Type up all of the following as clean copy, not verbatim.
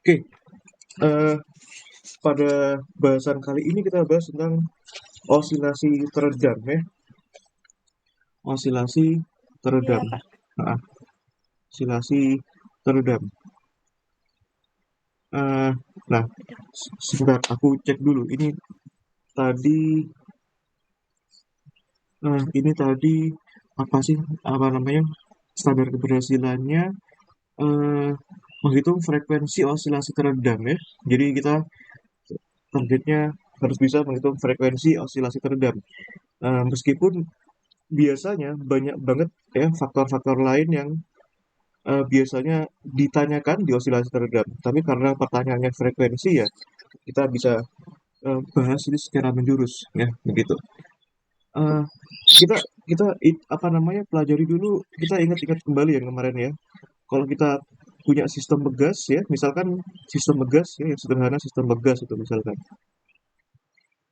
Oke, eh, pada bahasan kali ini kita bahas tentang osilasi teredam ya, osilasi Iya, teredam. Kak. Nah, osilasi teredam. Eh, nah, sebentar, aku cek dulu. Tadi, ini tadi apa sih? Apa namanya? Standar keberhasilannya eh, menghitung frekuensi osilasi teredam ya. Jadi kita targetnya harus bisa menghitung frekuensi osilasi teredam. Meskipun biasanya banyak banget ya faktor-faktor lain yang biasanya ditanyakan di osilasi teredam. Tapi karena pertanyaannya frekuensi ya, kita bisa bahas ini secara menjurus ya begitu. Eh, kita kita apa namanya pelajari dulu, kita ingat-ingat kembali yang kemarin ya. Kalau kita punya sistem Pegas ya, misalkan sistem Pegas ya yang sederhana sistem Pegas itu misalkan.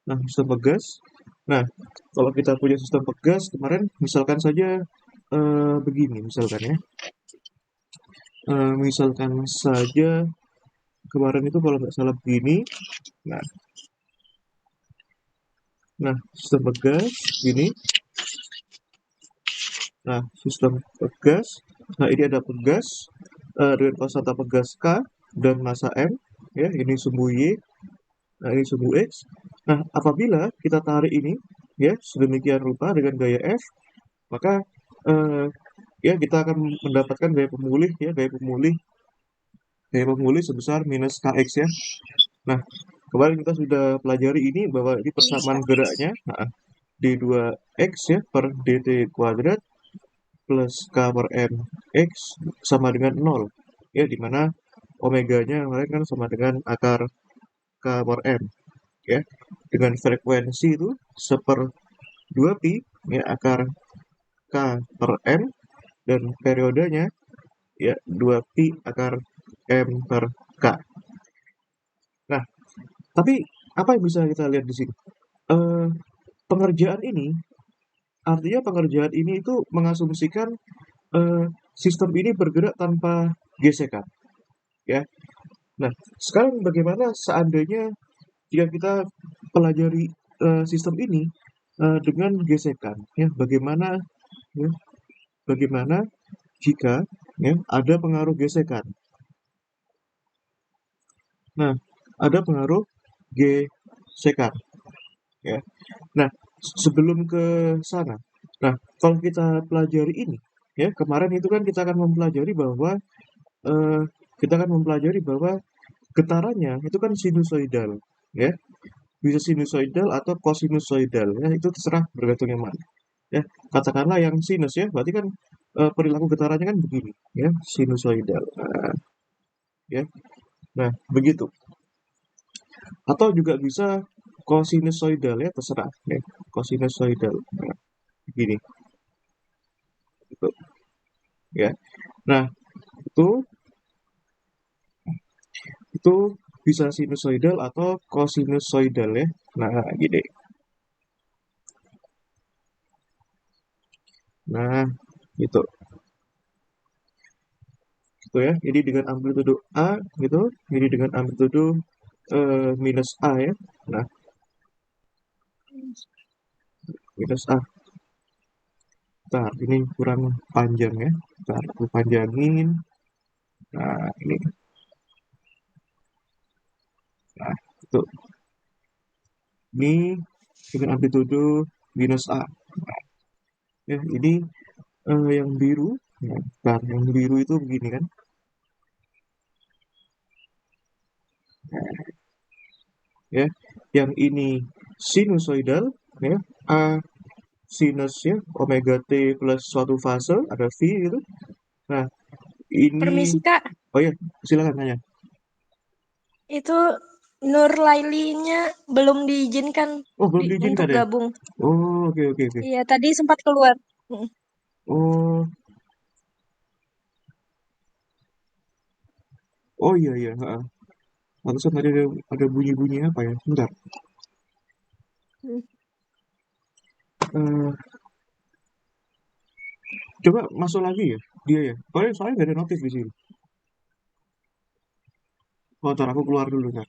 Nah, sistem Pegas. Nah, kalau kita punya sistem Pegas kemarin misalkan saja begini misalkan ya. Misalkan saja kemarin itu kalau nggak salah begini. Nah, nah sistem pegas gini. Nah, sistem pegas. Nah, ini ada pegas dengan konstanta pegas K dan massa M. Ya, ini sumbu Y. Nah, ini sumbu X. Nah, apabila kita tarik ini ya sedemikian rupa dengan gaya F, maka eh, ya kita akan mendapatkan gaya pemulih sebesar minus Kx ya. Nah, kemarin kita sudah pelajari ini bahwa ini Minus persamaan KX. geraknya d2x ya per dt kuadrat plus k per m x sama dengan 0 ya, dimana omeganya kemarin kan sama dengan akar k per m ya, dengan frekuensi itu seper 2 pi ya akar k per m, dan periodenya ya 2 pi akar m per k. Nah, tapi apa yang bisa kita lihat di sini? Eh, pengerjaan ini Artinya pengerjaan ini itu mengasumsikan eh, sistem ini bergerak tanpa gesekan, ya. Nah, sekarang bagaimana seandainya jika kita pelajari sistem ini dengan gesekan, ya? Ya, bagaimana jika ya ada pengaruh gesekan? Nah, ada pengaruh gesekan, ya. Nah, sebelum ke sana, nah kalau kita pelajari ini, ya kemarin itu kan kita akan mempelajari bahwa eh, kita akan mempelajari bahwa getarannya itu kan sinusoidal, ya, bisa sinusoidal atau kosinusoidal, ya itu terserah bergantung yang mana. Ya, katakanlah yang sinus ya, berarti kan perilaku getarannya kan begini, ya, sinusoidal. Nah, ya, nah begitu. Atau juga bisa kosinusoidal ya, terserah, ya, kosinusoidal. Nah, begini, gitu, ya. Nah, itu itu bisa sinusoidal atau kosinusoidal ya. Nah, gini. Nah, gitu. Gitu ya. Jadi dengan amplitudo A gitu, jadi dengan amplitudo minus A ya. Nah, minus A. Bentar, ini kurang panjang ya. Bentar, aku panjangin. Nah, ini. Nah, itu. Ini dengan amplitudo minus A. Ya, ini yang biru. Nah, bentar, yang biru itu begini kan. Ya, yang ini sinusoidal ya. A sinus ya, omega t plus suatu fase ada V gitu. Nah, ini Permisi, Kak. oh ya, silakan tanya. Itu Nur Lailinya belum diizinkan Oh, belum untuk diizinkan ya? gabung. Oh, oke oke oke. Iya, tadi sempat keluar. Mm. Oh, oh iya iya, heeh. Pantesan tadi ada bunyi-bunyi apa ya? Bentar. Mm. Eh, coba masuk lagi ya dia ya. Soalnya nggak ada notif di sini. Ntar aku keluar dulu ya.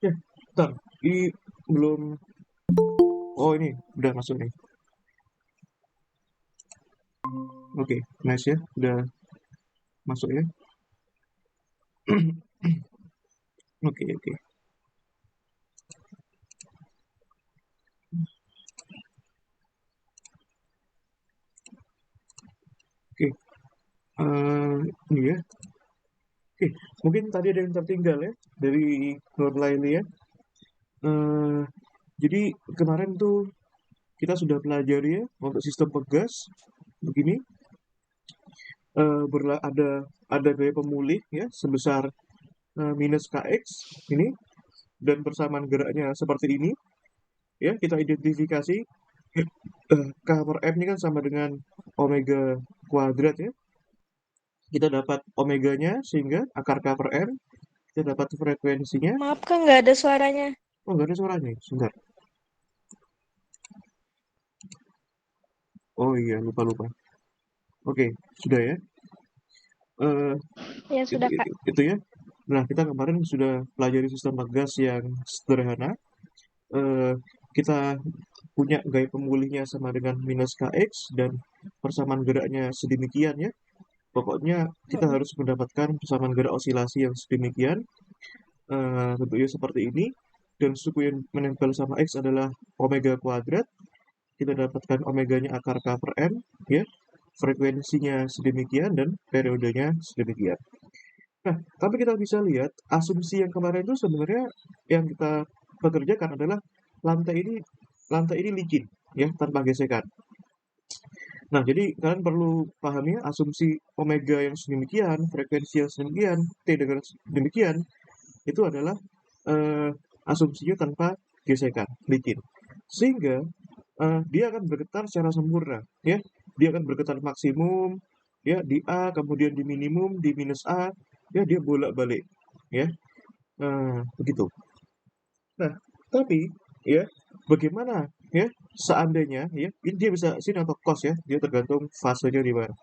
Ya, bentar. Ini belum. Oh, ini udah masuk nih. Oke, nice ya. Udah masuk ya. Oke, oke. Oke, ini ya. Oke, mungkin tadi ada yang tertinggal ya dari Nurlaili ya. Eh, jadi kemarin tuh kita sudah pelajari ya untuk sistem pegas begini. Ada gaya pemulih ya sebesar minus kx ini, dan persamaan geraknya seperti ini ya. Kita identifikasi k per m ini kan sama dengan omega kuadrat ya. Kita dapat omeganya sehingga akar k per m, kita dapat frekuensinya. Maaf Kak, nggak ada suaranya. Oh, nggak ada suaranya, sebentar. Oh iya, lupa lupa. Oke, sudah ya. Eh, Ya itu, sudah Kak. itu ya. Nah, kita kemarin sudah pelajari sistem pegas yang sederhana. Eh, kita punya gaya pemulihnya sama dengan minus kx dan persamaan geraknya sedemikian ya. Pokoknya kita Mm-mm. harus mendapatkan persamaan gerak osilasi yang sedemikian, bentuknya seperti ini, dan suku yang menempel sama x adalah omega kuadrat. Kita dapatkan omeganya akar k per m ya, frekuensinya sedemikian dan periodenya sedemikian. Nah, tapi kita bisa lihat asumsi yang kemarin itu sebenarnya yang kita pekerjakan adalah lantai ini lantai ini licin ya, tanpa gesekan. Nah, jadi kalian perlu pahami ya, asumsi omega yang sedemikian, frekuensi yang sedemikian, t dengan demikian, itu adalah eh, asumsinya tanpa gesekan, licin. Sehingga dia akan bergetar secara sempurna, ya. Dia akan bergetar maksimum, ya di A, kemudian di minimum, di minus A, ya dia bolak-balik, ya. Begitu. Nah, tapi ya bagaimana ya seandainya ya ini dia bisa sin atau cos ya, dia tergantung fasenya di mana.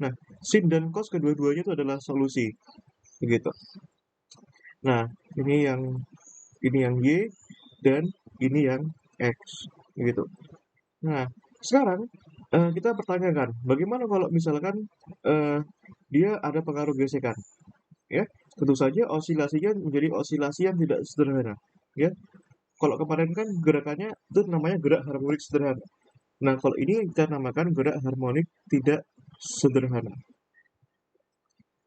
Nah, sin dan cos kedua-duanya itu adalah solusi, begitu. Nah, ini yang y dan ini yang x, gitu. Nah, sekarang kita pertanyakan, bagaimana kalau misalkan eh, dia ada pengaruh gesekan, ya? Tentu saja osilasinya menjadi osilasi yang tidak sederhana, ya. Kalau kemarin kan gerakannya itu namanya gerak harmonik sederhana. Nah, kalau ini kita namakan gerak harmonik tidak sederhana.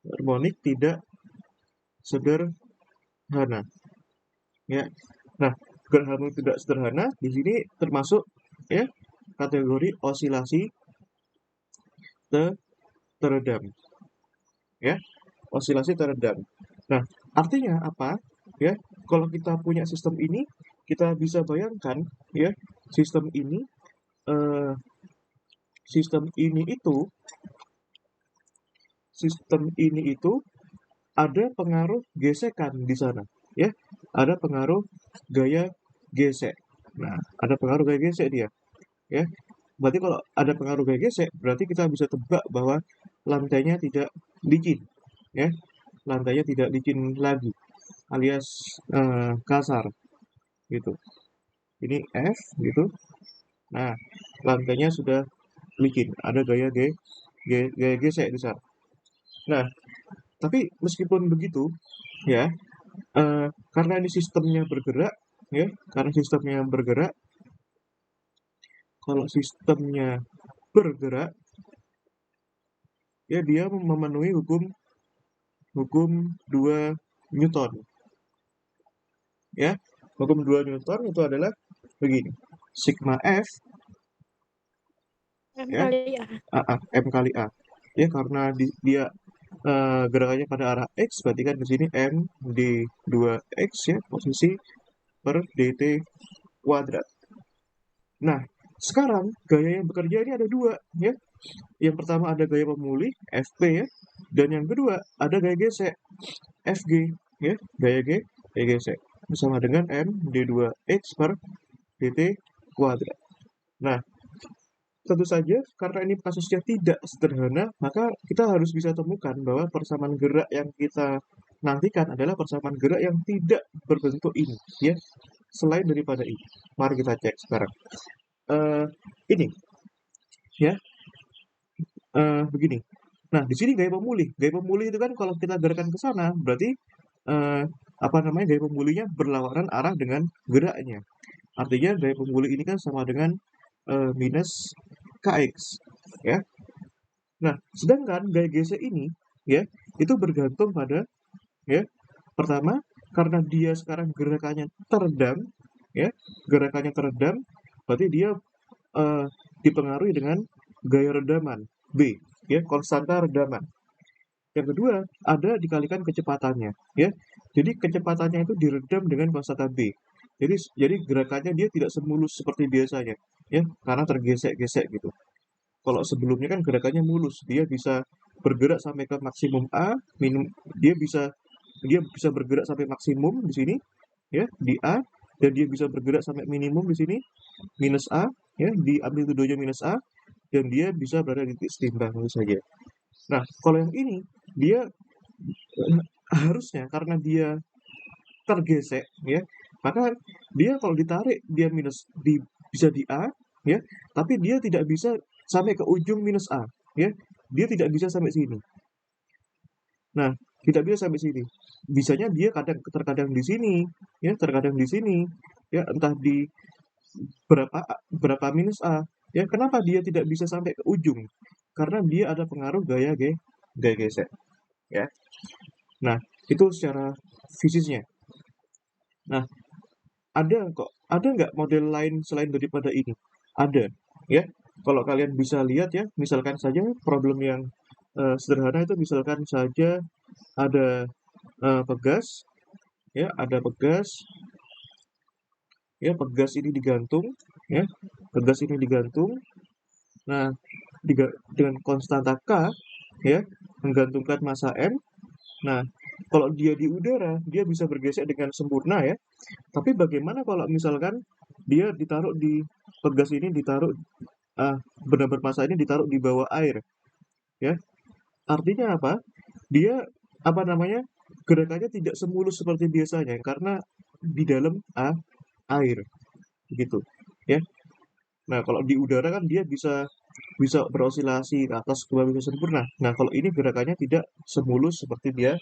Harmonik tidak sederhana, ya. Nah, gerak harmonik tidak sederhana di sini termasuk ya kategori osilasi teredam, ya. Osilasi teredam. Nah, artinya apa? Ya, kalau kita punya sistem ini, kita bisa bayangkan ya, sistem ini eh, sistem ini itu sistem ini itu ada pengaruh gesekan di sana, ya. Ada pengaruh gaya gesek. Nah, ada pengaruh gaya gesek dia, ya. Berarti kalau ada pengaruh gaya gesek, berarti kita bisa tebak bahwa lantainya tidak licin, ya. Lantainya tidak licin lagi, alias kasar, gitu. Ini F, gitu. Nah, lantainya sudah licin, ada gaya gesek di sana. Nah, tapi meskipun begitu, ya, karena ini sistemnya bergerak, ya, karena sistemnya bergerak, kalau sistemnya bergerak, ya dia memenuhi hukum hukum 2 Newton, ya. Hukum 2 Newton itu adalah begini. Sigma F, M ya, kali ya. M kali A. Ya, karena dia gerakannya pada arah X, berarti kan di sini M D2X ya, posisi per dt kuadrat. Nah, sekarang gaya yang bekerja ini ada dua ya. Yang pertama ada gaya pemulih Fp ya, dan yang kedua ada gaya gesek Fg ya, gaya gesek sama dengan M D2X per dt kuadrat. Nah, tentu saja karena ini kasusnya tidak sederhana, maka kita harus bisa temukan bahwa persamaan gerak yang kita nantikan adalah persamaan gerak yang tidak berbentuk ini ya, selain daripada ini. Mari kita cek sekarang. Ini ya, begini. Nah, di sini gaya pemulih. Gaya pemulih itu kan kalau kita gerakan ke sana, berarti gaya pemulihnya berlawanan arah dengan geraknya. Artinya gaya pemulih ini kan sama dengan minus kx, ya. Nah, sedangkan gaya gesek ini, ya, itu bergantung pada, ya, pertama karena dia sekarang gerakannya teredam, ya, gerakannya teredam, berarti dia dipengaruhi dengan gaya redaman b, ya, konstanta redaman. Yang kedua, ada dikalikan kecepatannya, ya. Jadi kecepatannya itu diredam dengan konstanta b. Jadi gerakannya dia tidak semulus seperti biasanya, ya, karena tergesek-gesek gitu. Kalau sebelumnya kan gerakannya mulus, dia bisa bergerak sampai ke maksimum A, dia bisa bergerak sampai maksimum di sini, ya, di A, dan dia bisa bergerak sampai minimum di sini, minus A, ya, di amplitudonya minus A, dan dia bisa berada di titik setimbang tentu saja. Nah, kalau yang ini dia harusnya karena dia tergesek ya, maka dia kalau ditarik dia bisa di A ya, tapi dia tidak bisa sampai ke ujung minus A ya. Dia tidak bisa sampai sini. Nah, tidak bisa sampai sini. Bisanya dia terkadang di sini ya, terkadang di sini ya, entah di berapa minus A ya. Kenapa dia tidak bisa sampai ke ujung? Karena dia ada pengaruh gaya gesek ya. Nah, itu secara fisiknya. Nah, ada nggak model lain selain daripada ini? Ada, ya. Kalau kalian bisa lihat ya, misalkan saja problem yang sederhana itu misalkan saja ada pegas, ya, ada pegas, ya, pegas ini digantung, ya, pegas ini digantung. Nah, dengan konstanta K, ya, menggantungkan massa M. Nah, kalau dia di udara, dia bisa bergeser dengan sempurna ya. Tapi bagaimana kalau misalkan dia ditaruh di pegas ini ditaruh benda bermassa ini ditaruh di bawah air, ya? Artinya apa? Dia gerakannya tidak semulus seperti biasanya karena di dalam air, begitu, ya. Nah, kalau di udara kan dia bisa bisa berosilasi ke atas ke bawah bisa sempurna. Nah, kalau ini gerakannya tidak semulus seperti dia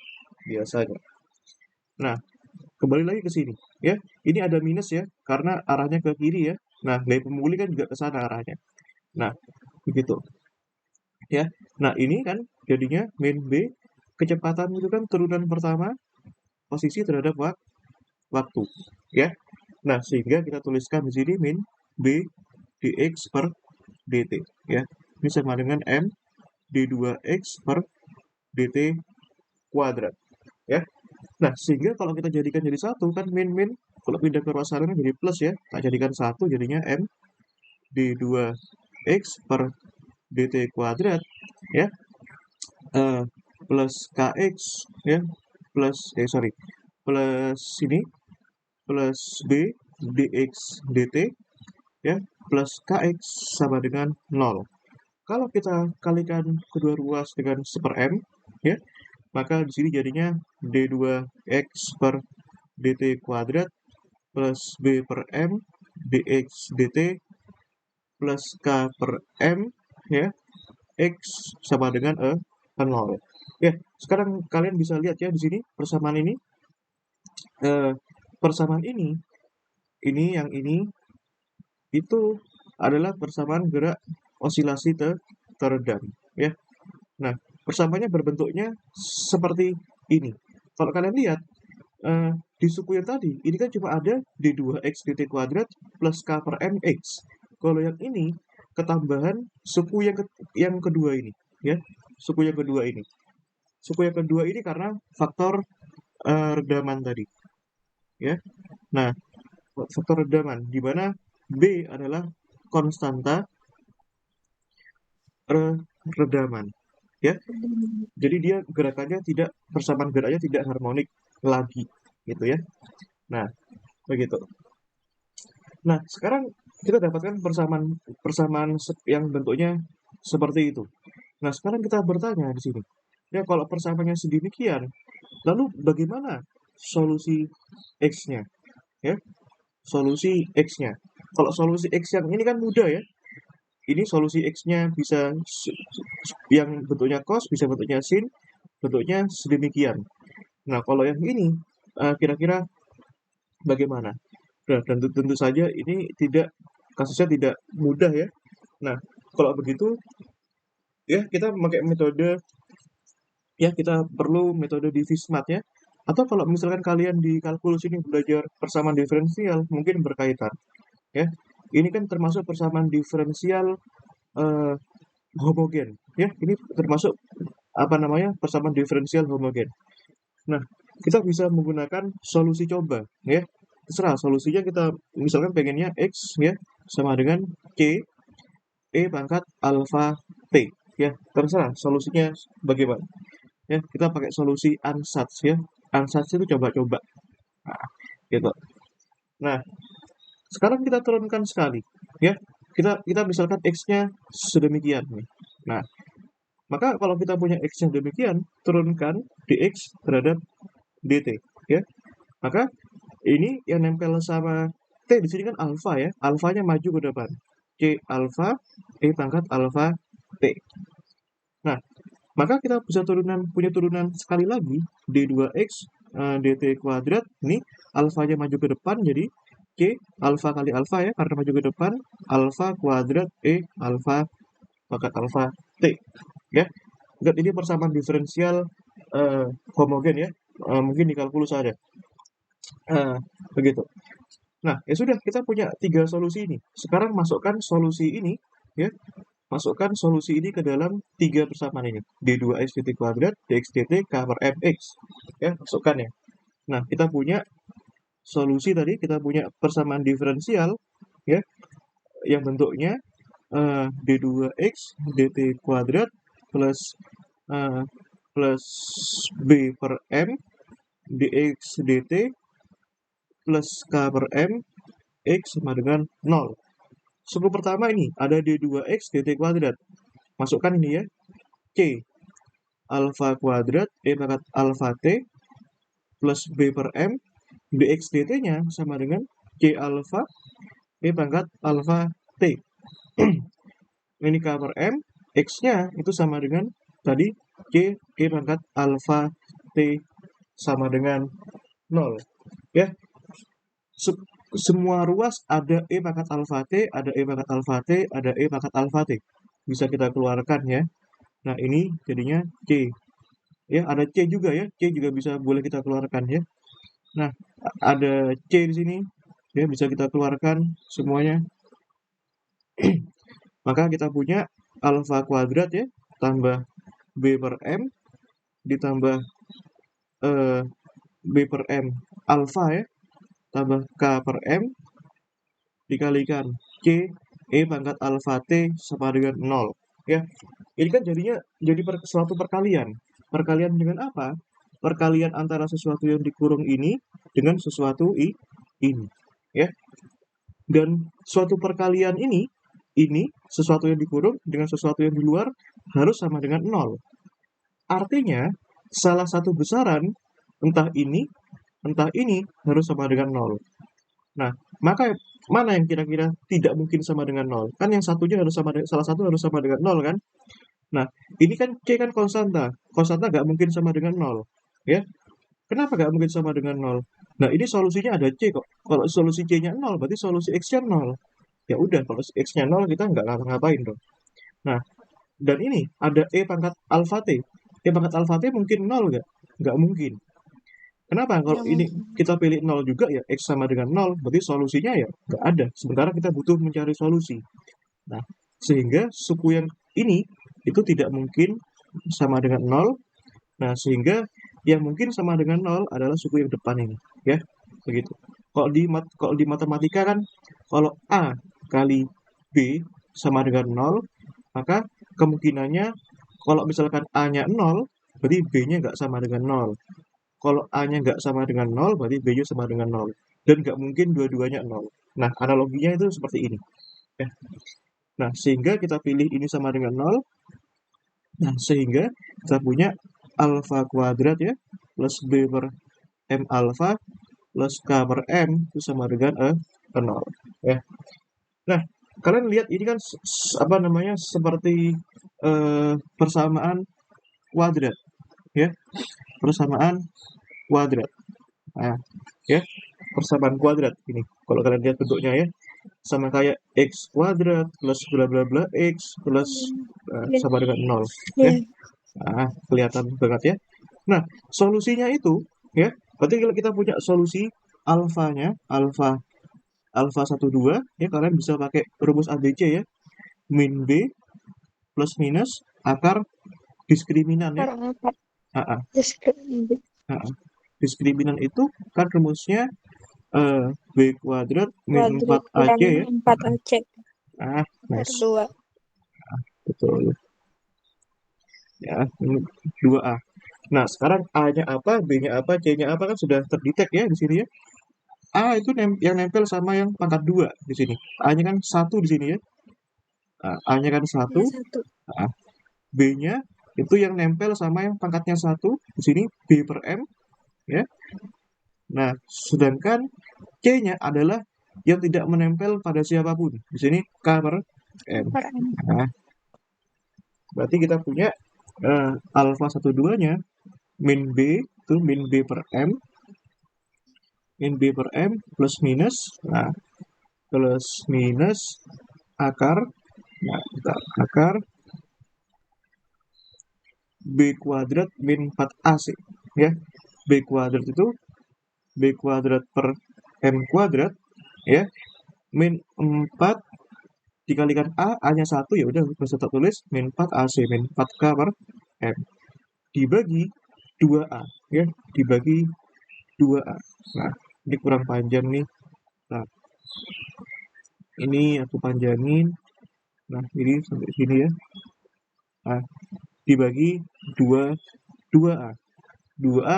biasanya. Nah, kembali lagi ke sini, ya. Ini ada minus ya, karena arahnya ke kiri ya. Nah, gaya pemulih kan juga ke sana arahnya. Nah, begitu. Ya. Nah, ini kan jadinya min B, kecepatan itu kan turunan pertama posisi terhadap waktu, ya. Nah, sehingga kita tuliskan di sini min B dx per dt, ya. Ini sama dengan M d2x per dt kuadrat, ya. Nah, sehingga kalau kita jadikan jadi satu kan min kalau pindah ke ruas sarannya jadi plus ya. Tak jadikan satu jadinya M d2x per dt kuadrat ya, plus kx ya, plus plus ini plus b dx dt ya, plus kx sama dengan 0. Kalau kita kalikan kedua ruas dengan 1/m ya, maka di sini jadinya d2x per dt kuadrat plus b per m dx dt plus k per m ya, x sama dengan 0. Ya, sekarang kalian bisa lihat ya di sini persamaan ini, persamaan ini yang ini itu adalah persamaan gerak osilasi teredam ya. Nah, persamaannya berbentuknya seperti ini. Kalau kalian lihat di suku yang tadi, ini kan cuma ada d2x dt kuadrat plus k per m x. Kalau yang ini ketambahan suku yang kedua ini, ya, suku yang kedua ini. suku yang kedua ini karena faktor redaman tadi, ya. Nah, faktor redaman di mana B adalah konstanta redaman, ya. Jadi dia gerakannya tidak, persamaan geraknya tidak harmonik lagi, gitu ya. Nah, begitu. Nah, sekarang kita dapatkan persamaan persamaan yang bentuknya seperti itu. Nah, sekarang kita bertanya di sini. Ya, kalau persamaannya sedemikian, lalu bagaimana solusi X-nya? Ya, solusi X-nya. Kalau solusi X yang ini kan mudah ya. Ini solusi X-nya bisa yang bentuknya cos, bisa bentuknya sin, bentuknya sedemikian. Nah, kalau yang ini kira-kira bagaimana? Nah, tentu saja ini tidak, kasusnya tidak mudah ya. Nah, kalau begitu ya kita memakai metode, ya kita perlu metode divismat ya. Atau kalau misalkan kalian di kalkulus ini belajar persamaan diferensial, mungkin berkaitan ya. Ini kan termasuk persamaan diferensial eh, homogen ya. Ini termasuk apa namanya? Persamaan diferensial homogen. Nah, kita bisa menggunakan solusi coba ya. Terserah solusinya, kita misalkan pengennya X ya sama dengan C E pangkat alfa T ya. Terserah solusinya bagaimana. Ya, kita pakai solusi ansatz ya. Ansatz itu coba-coba. Nah, gitu. Nah, sekarang kita turunkan sekali ya. Kita misalkan X-nya sedemikian nih. Nah, maka kalau kita punya X yang demikian, turunkan dx terhadap dt ya. Maka ini yang nempel sama T di sini kan alfa ya. Alfanya maju ke depan. C alfa E pangkat alfa T. Nah, maka kita bisa punya turunan sekali lagi d2x dt kuadrat. Ini alfanya maju ke depan jadi C alfa kali alfa ya, karena maju ke depan, alfa kuadrat E alfa pangkat alfa T ya. Dan ini persamaan diferensial homogen ya. Mungkin di kalkulus ada. Begitu. Nah, ya sudah, kita punya 3 solusi ini. Sekarang masukkan solusi ini ya. Masukkan solusi ini ke dalam 3 persamaan ini. D2x dt kuadrat, dx dt, k per mx. Ya, masukkan ya. Nah, kita punya solusi tadi, kita punya persamaan diferensial ya, yang bentuknya d2x dt kuadrat plus plus b per m dx dt plus k per m x sama dengan 0. Suku pertama ini ada d2x dt kuadrat. Masukkan ini ya. C alfa kuadrat E pangkat alfa T plus B per M dx dt-nya sama dengan C alfa E pangkat alfa T. Ini K per M, X-nya itu sama dengan tadi C E pangkat alfa T sama dengan 0. Ya, semua ruas ada E pangkat alfa T, ada E pangkat alfa T, ada E pangkat alfa T. Bisa kita keluarkan ya. Nah, ini jadinya C. Ya, ada C juga ya. C juga bisa, boleh kita keluarkan ya. Nah, ada C di sini. Ya, bisa kita keluarkan semuanya. Maka kita punya alfa kuadrat ya, tambah B per M, ditambah B per M alfa ya, tambah K per M, dikalikan C E pangkat alfa T sama dengan 0. Ya, ini kan jadinya jadi suatu perkalian. Perkalian dengan apa? Perkalian antara sesuatu yang dikurung ini dengan sesuatu ini. Ya, dan suatu perkalian ini sesuatu yang dikurung dengan sesuatu yang di luar harus sama dengan 0. Artinya, salah satu besaran, entah ini harus sama dengan 0. Nah, maka mana yang kira-kira tidak mungkin sama dengan 0? Kan yang satunya harus sama, salah satu harus sama dengan 0 kan? Nah, ini kan C kan konstanta. Konstanta nggak mungkin sama dengan 0. Ya, kenapa nggak mungkin sama dengan 0? Nah, ini solusinya ada C kok. Kalau solusi C-nya 0, berarti solusi X-nya 0. Ya udah, kalau X-nya 0, kita nggak ngapa-ngapain dong. Nah, dan ini ada E pangkat alfa T. E pangkat alfa T mungkin 0 nggak? Nggak mungkin. Kenapa? Kalau Nggak ini mungkin. kita pilih 0 juga ya, X sama dengan 0, berarti solusinya ya nggak ada. Sementara kita butuh mencari solusi. Nah, sehingga suku yang ini itu tidak mungkin sama dengan 0, Nah, sehingga yang mungkin sama dengan 0 adalah suku yang depan ini, ya. Begitu. Kalau di matematika kan kalau A kali B sama dengan 0, maka kemungkinannya kalau misalkan A-nya 0, berarti B-nya nggak sama dengan 0. Kalau A-nya nggak sama dengan 0, berarti B-nya sama dengan 0. Dan nggak mungkin dua-duanya 0. Nah, analoginya itu seperti ini. Ya. Nah, sehingga kita pilih ini sama dengan 0. Nah, sehingga kita punya alfa kuadrat ya, plus B per M alfa, plus K per M, itu sama dengan 0. Ya. Nah, kalian lihat ini kan apa namanya, seperti persamaan kuadrat. Ya, persamaan kuadrat. Nah, ya, persamaan kuadrat ini. Kalau kalian lihat bentuknya ya, sama kayak x kuadrat plus bla bla bla x plus Iya. sama dengan 0. Ya. Iya. Nah, kelihatan banget ya. Nah, solusinya itu ya, berarti kalau kita punya solusi alfanya, alfa alfa 12 ya, kalian bisa pakai rumus ABC ya. Min B plus minus akar diskriminan ya. Sekarang apa? Ah, ah, Deskripsi. ah, ah. Diskriminan itu kan rumusnya B kuadrat min Kuadrat 4AC yang ya. 4AC Ah, per nice. 2. Betul. Ya, ini 2A. Nah, sekarang A-nya apa, B-nya apa, C-nya apa kan sudah terdetek ya di sini ya. A itu yang nempel sama yang pangkat 2 di sini. A-nya kan 1 di sini ya. Nah, A-nya kan 1. Ya, 1. Nah, B-nya itu yang nempel sama yang pangkatnya 1 di sini B per M ya. Nah, sedangkan C-nya adalah yang tidak menempel pada siapapun. Di sini K per M. Per M. Nah, berarti kita punya alfa 12-nya min B itu min B per M, min B per M plus minus, nah plus minus akar, nah bentar, akar B kuadrat min 4AC ya. B kuadrat itu B kuadrat per M kuadrat ya, min 4 dikalikan A-nya 1 ya udah bisa tertulis min 4 AC min 4K per M dibagi 2A ya, dibagi 2A. Nah, ini kurang panjang nih. Nah, ini aku panjangin. Nah, ini sampai sini ya. Nah, dibagi 2 2A. 2A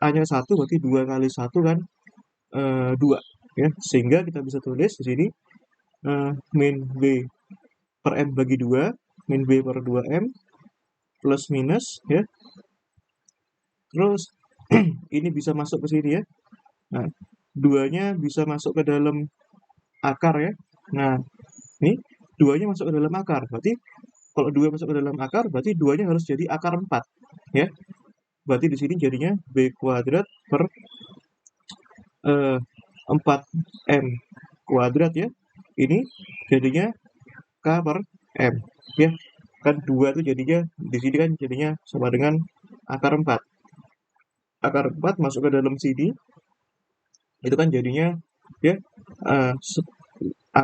A-nya 1 berarti 2 kali 1 kan 2 ya. Sehingga kita bisa tulis di sini min B per M bagi 2 min B per 2M plus minus ya. Terus ini bisa masuk ke sini ya. Nah, 2-nya bisa masuk ke dalam akar ya. Nah, ini 2-nya masuk ke dalam akar. Berarti kalau 2 masuk ke dalam akar, berarti 2-nya harus jadi akar 4 ya. Berarti di sini jadinya B kuadrat per 4M kuadrat ya. Ini jadinya K per M ya. Kan 2 itu jadinya di sini kan jadinya sama dengan akar 4. Akar 4 masuk ke dalam sini itu kan jadinya ya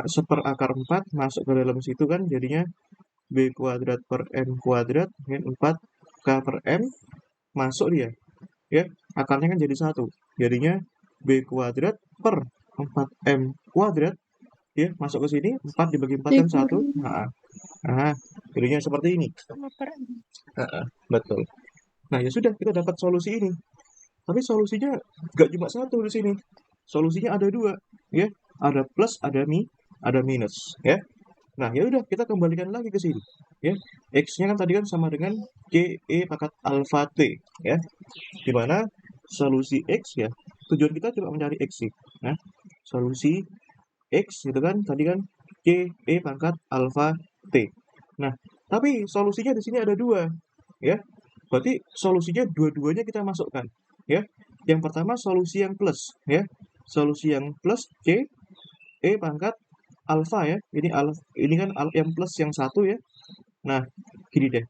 seper akar 4 masuk ke dalam situ kan jadinya B kuadrat per M kuadrat min 4 K per M masuk dia ya, akarnya kan jadi 1 jadinya B kuadrat per 4M kuadrat ya, masuk ke sini 4 dibagi 4 kan 1. Dikurangi Nah, jadinya seperti ini. sama per M. Betul. Nah, ya sudah kita dapat solusi ini. Tapi solusinya nggak cuma satu di sini. Solusinya ada dua, ya. Ada plus, ada minus, ya. Nah, ya udah kita kembalikan lagi ke sini, ya. X-nya kan tadi kan sama dengan CE pangkat alfa T, ya. Di mana solusi X ya, tujuan kita cuma mencari X sih. Nah, solusi X gitu kan, tadi kan CE pangkat alfa T. Nah, tapi solusinya di sini ada dua, ya. Berarti solusinya dua-duanya kita masukkan, ya. Yang pertama solusi yang plus, ya. Solusi yang plus C E pangkat alfa ya. Ini kan yang plus yang satu ya. Nah, gini deh.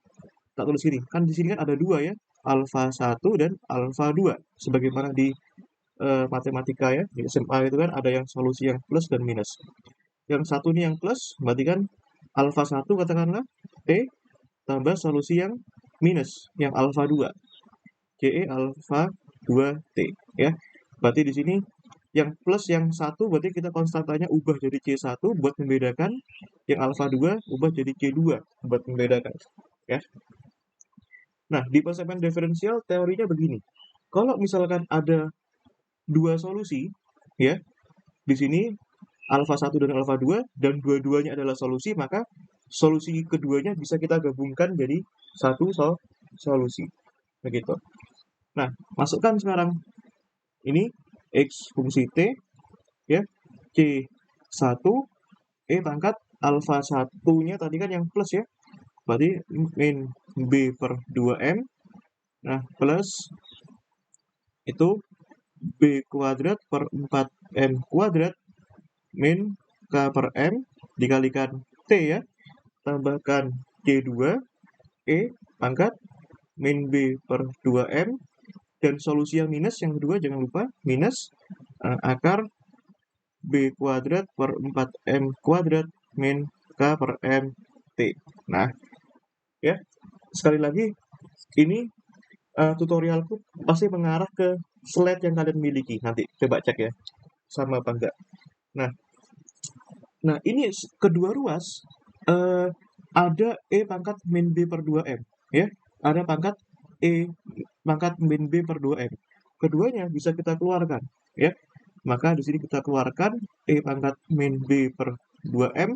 Tak tulis gini. Kan di sini kan ada dua ya. Alfa 1 dan alfa 2. Sebagaimana di matematika ya. Di SMA itu kan ada yang solusi yang plus dan minus. Yang satu ini yang plus, berarti kan alfa 1 katakanlah T tambah solusi yang minus, yang alfa 2. CE alfa 2T ya. Berarti di sini yang plus yang 1 berarti kita konstantanya ubah jadi C1 buat membedakan, yang alfa 2 ubah jadi C2 buat membedakan ya. Nah, di persamaan diferensial teorinya begini. Kalau misalkan ada dua solusi ya, di sini alfa 1 dan alfa 2 dan dua-duanya adalah solusi, maka solusi keduanya bisa kita gabungkan jadi satu solusi. Begitu. Nah, masukkan sekarang ini X fungsi T ya, C1 pangkat alfa 1-nya tadi kan yang plus ya. Berarti min B per 2M. Nah, plus itu B kuadrat per 4M kuadrat min K per M dikalikan T ya. Tambahkan C2 pangkat min B per 2M. Dan solusi yang minus, yang kedua jangan lupa, minus akar B kuadrat per 4M kuadrat min K per M T. Nah, ya, sekali lagi, ini tutorialku pasti mengarah ke slide yang kalian miliki. Nanti coba cek ya, sama apa enggak. Nah ini kedua ruas ada E pangkat min B per 2M. Ya, ada pangkat E pangkat min B per 2M. Keduanya bisa kita keluarkan. Ya, maka di sini kita keluarkan E pangkat min B per 2M.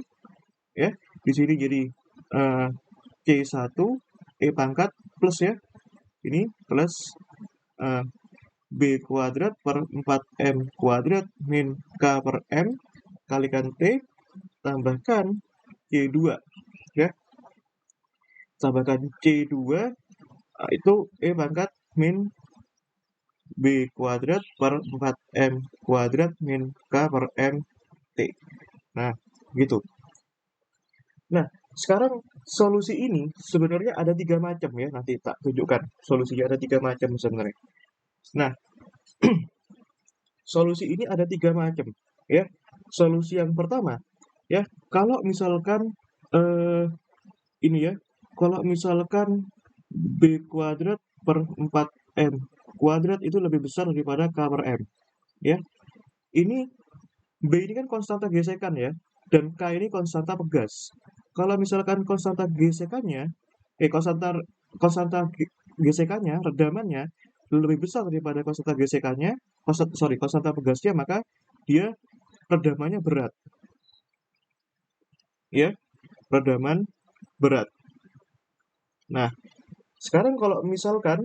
Ya, di sini jadi C1 E pangkat plus ya, ini plus B kuadrat per 4M kuadrat min K per M kalikan T tambahkan C2 ya, tambahkan C2 itu E pangkat min B kuadrat per 4M kuadrat min K per M T. Nah, gitu. Nah, sekarang solusi ini sebenarnya ada 3 macam ya, nanti tak tunjukkan. Solusinya ada 3 macam sebenarnya. Nah, solusi ini ada 3 macam ya. Solusi yang pertama ya, kalau misalkan ini ya, kalau misalkan B kuadrat per 4M kuadrat itu lebih besar daripada K per M ya. Ini B ini kan konstanta gesekan ya, dan K ini konstanta pegas. Kalau misalkan konstanta gesekannya konstanta gesekannya, redamannya lebih besar daripada konstanta gesekannya, konstanta pegasnya, maka dia redamannya berat. Ya, redaman berat. Nah, sekarang kalau misalkan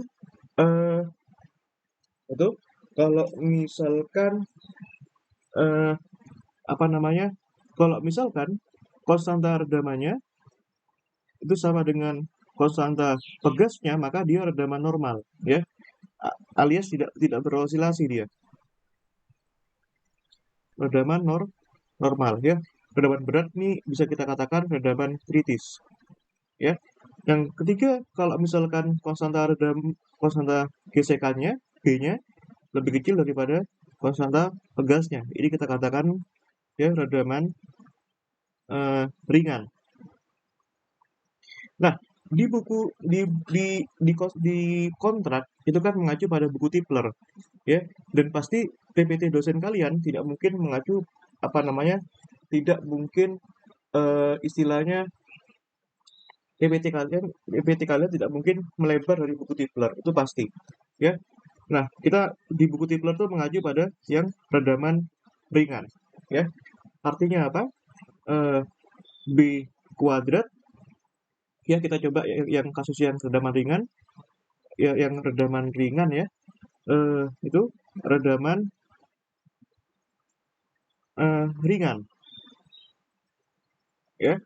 kalau misalkan kalau misalkan konstanta redamannya itu sama dengan konstanta pegasnya, maka dia redaman normal ya, alias tidak berosilasi dia. Redaman normal ya. Redaman berat ini bisa kita katakan redaman kritis ya. Yang ketiga, kalau misalkan konstanta gesekannya B-nya lebih kecil daripada konstanta pegasnya, ini kita katakan ya redaman ringan. Nah, di buku di kontrak itu kan mengacu pada buku Tipler ya, dan pasti PPT dosen kalian tidak mungkin mengacu tidak mungkin istilahnya PPT kalian tidak mungkin melebar dari buku Tipler, itu pasti ya. Nah, kita di buku Tipler tuh mengacu pada yang redaman ringan ya. Artinya apa? B kuadrat ya, kita coba yang kasus yang redaman ringan ya, yang redaman ringan ya, itu redaman ringan ya.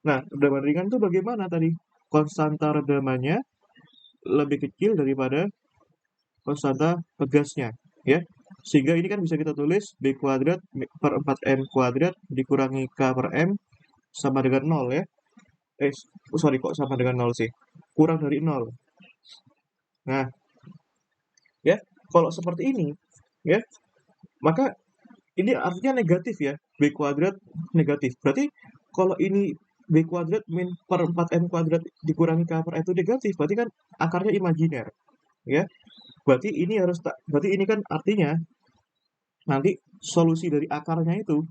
Nah, redaman ringan itu bagaimana tadi? Konstanta redamannya lebih kecil daripada konstanta pegasnya ya, sehingga ini kan bisa kita tulis B kuadrat per 4M kuadrat dikurangi K per M sama dengan 0 ya. Kok sama dengan 0 sih? Kurang dari 0. Nah, ya, kalau seperti ini, ya, maka ini artinya negatif ya, B kuadrat negatif. Berarti kalau ini B kuadrat min per 4M kuadrat dikurangi K per M itu negatif, berarti kan akarnya imajiner, ya. Berarti ini kan artinya nanti solusi dari akarnya itu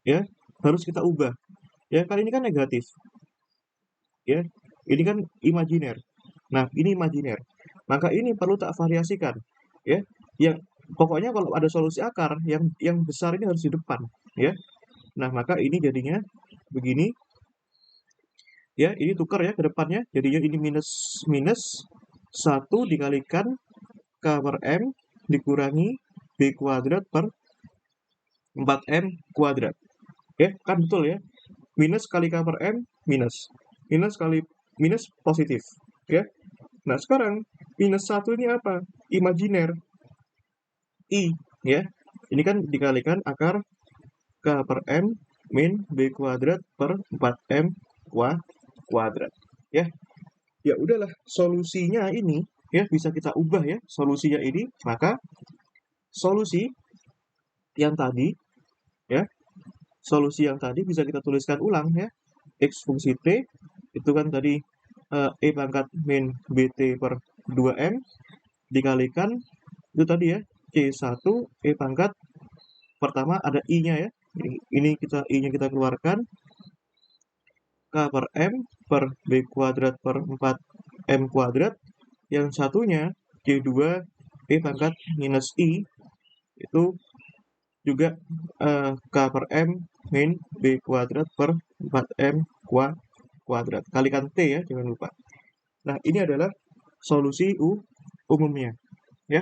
ya harus kita ubah. Ya kan ini kan negatif, ya. Ini kan imajiner. Nah, ini imajiner. Maka ini perlu tak variasikan, ya. Yang pokoknya kalau ada solusi akar yang besar ini harus di depan, ya. Nah, maka ini jadinya begini, ya. Ini tukar ya ke depannya. Jadinya ini minus minus 1 dikalikan K per M dikurangi B kuadrat per 4M kuadrat. Ya, kan betul ya. Minus kali K per M, minus. Minus kali minus positif. Ya. Nah, sekarang minus 1 ini apa? Imajiner. I. Ya. Ini kan dikalikan akar K per M min B kuadrat per 4M kuadrat. Ya. Ya udahlah, solusinya ini ya bisa kita ubah ya. Solusinya ini, maka solusi yang tadi ya, solusi yang tadi bisa kita tuliskan ulang ya. X fungsi T itu kan tadi E pangkat min BT per 2M dikalikan itu tadi ya C1 E pangkat pertama ada I-nya ya. Ini I-nya kita keluarkan K per M per B kuadrat per 4M kuadrat. Yang satunya C2 E pangkat minus I itu juga K per M min B kuadrat per 4M kuadrat. Kalikan T ya, jangan lupa. Nah, ini adalah solusi umumnya. Ya.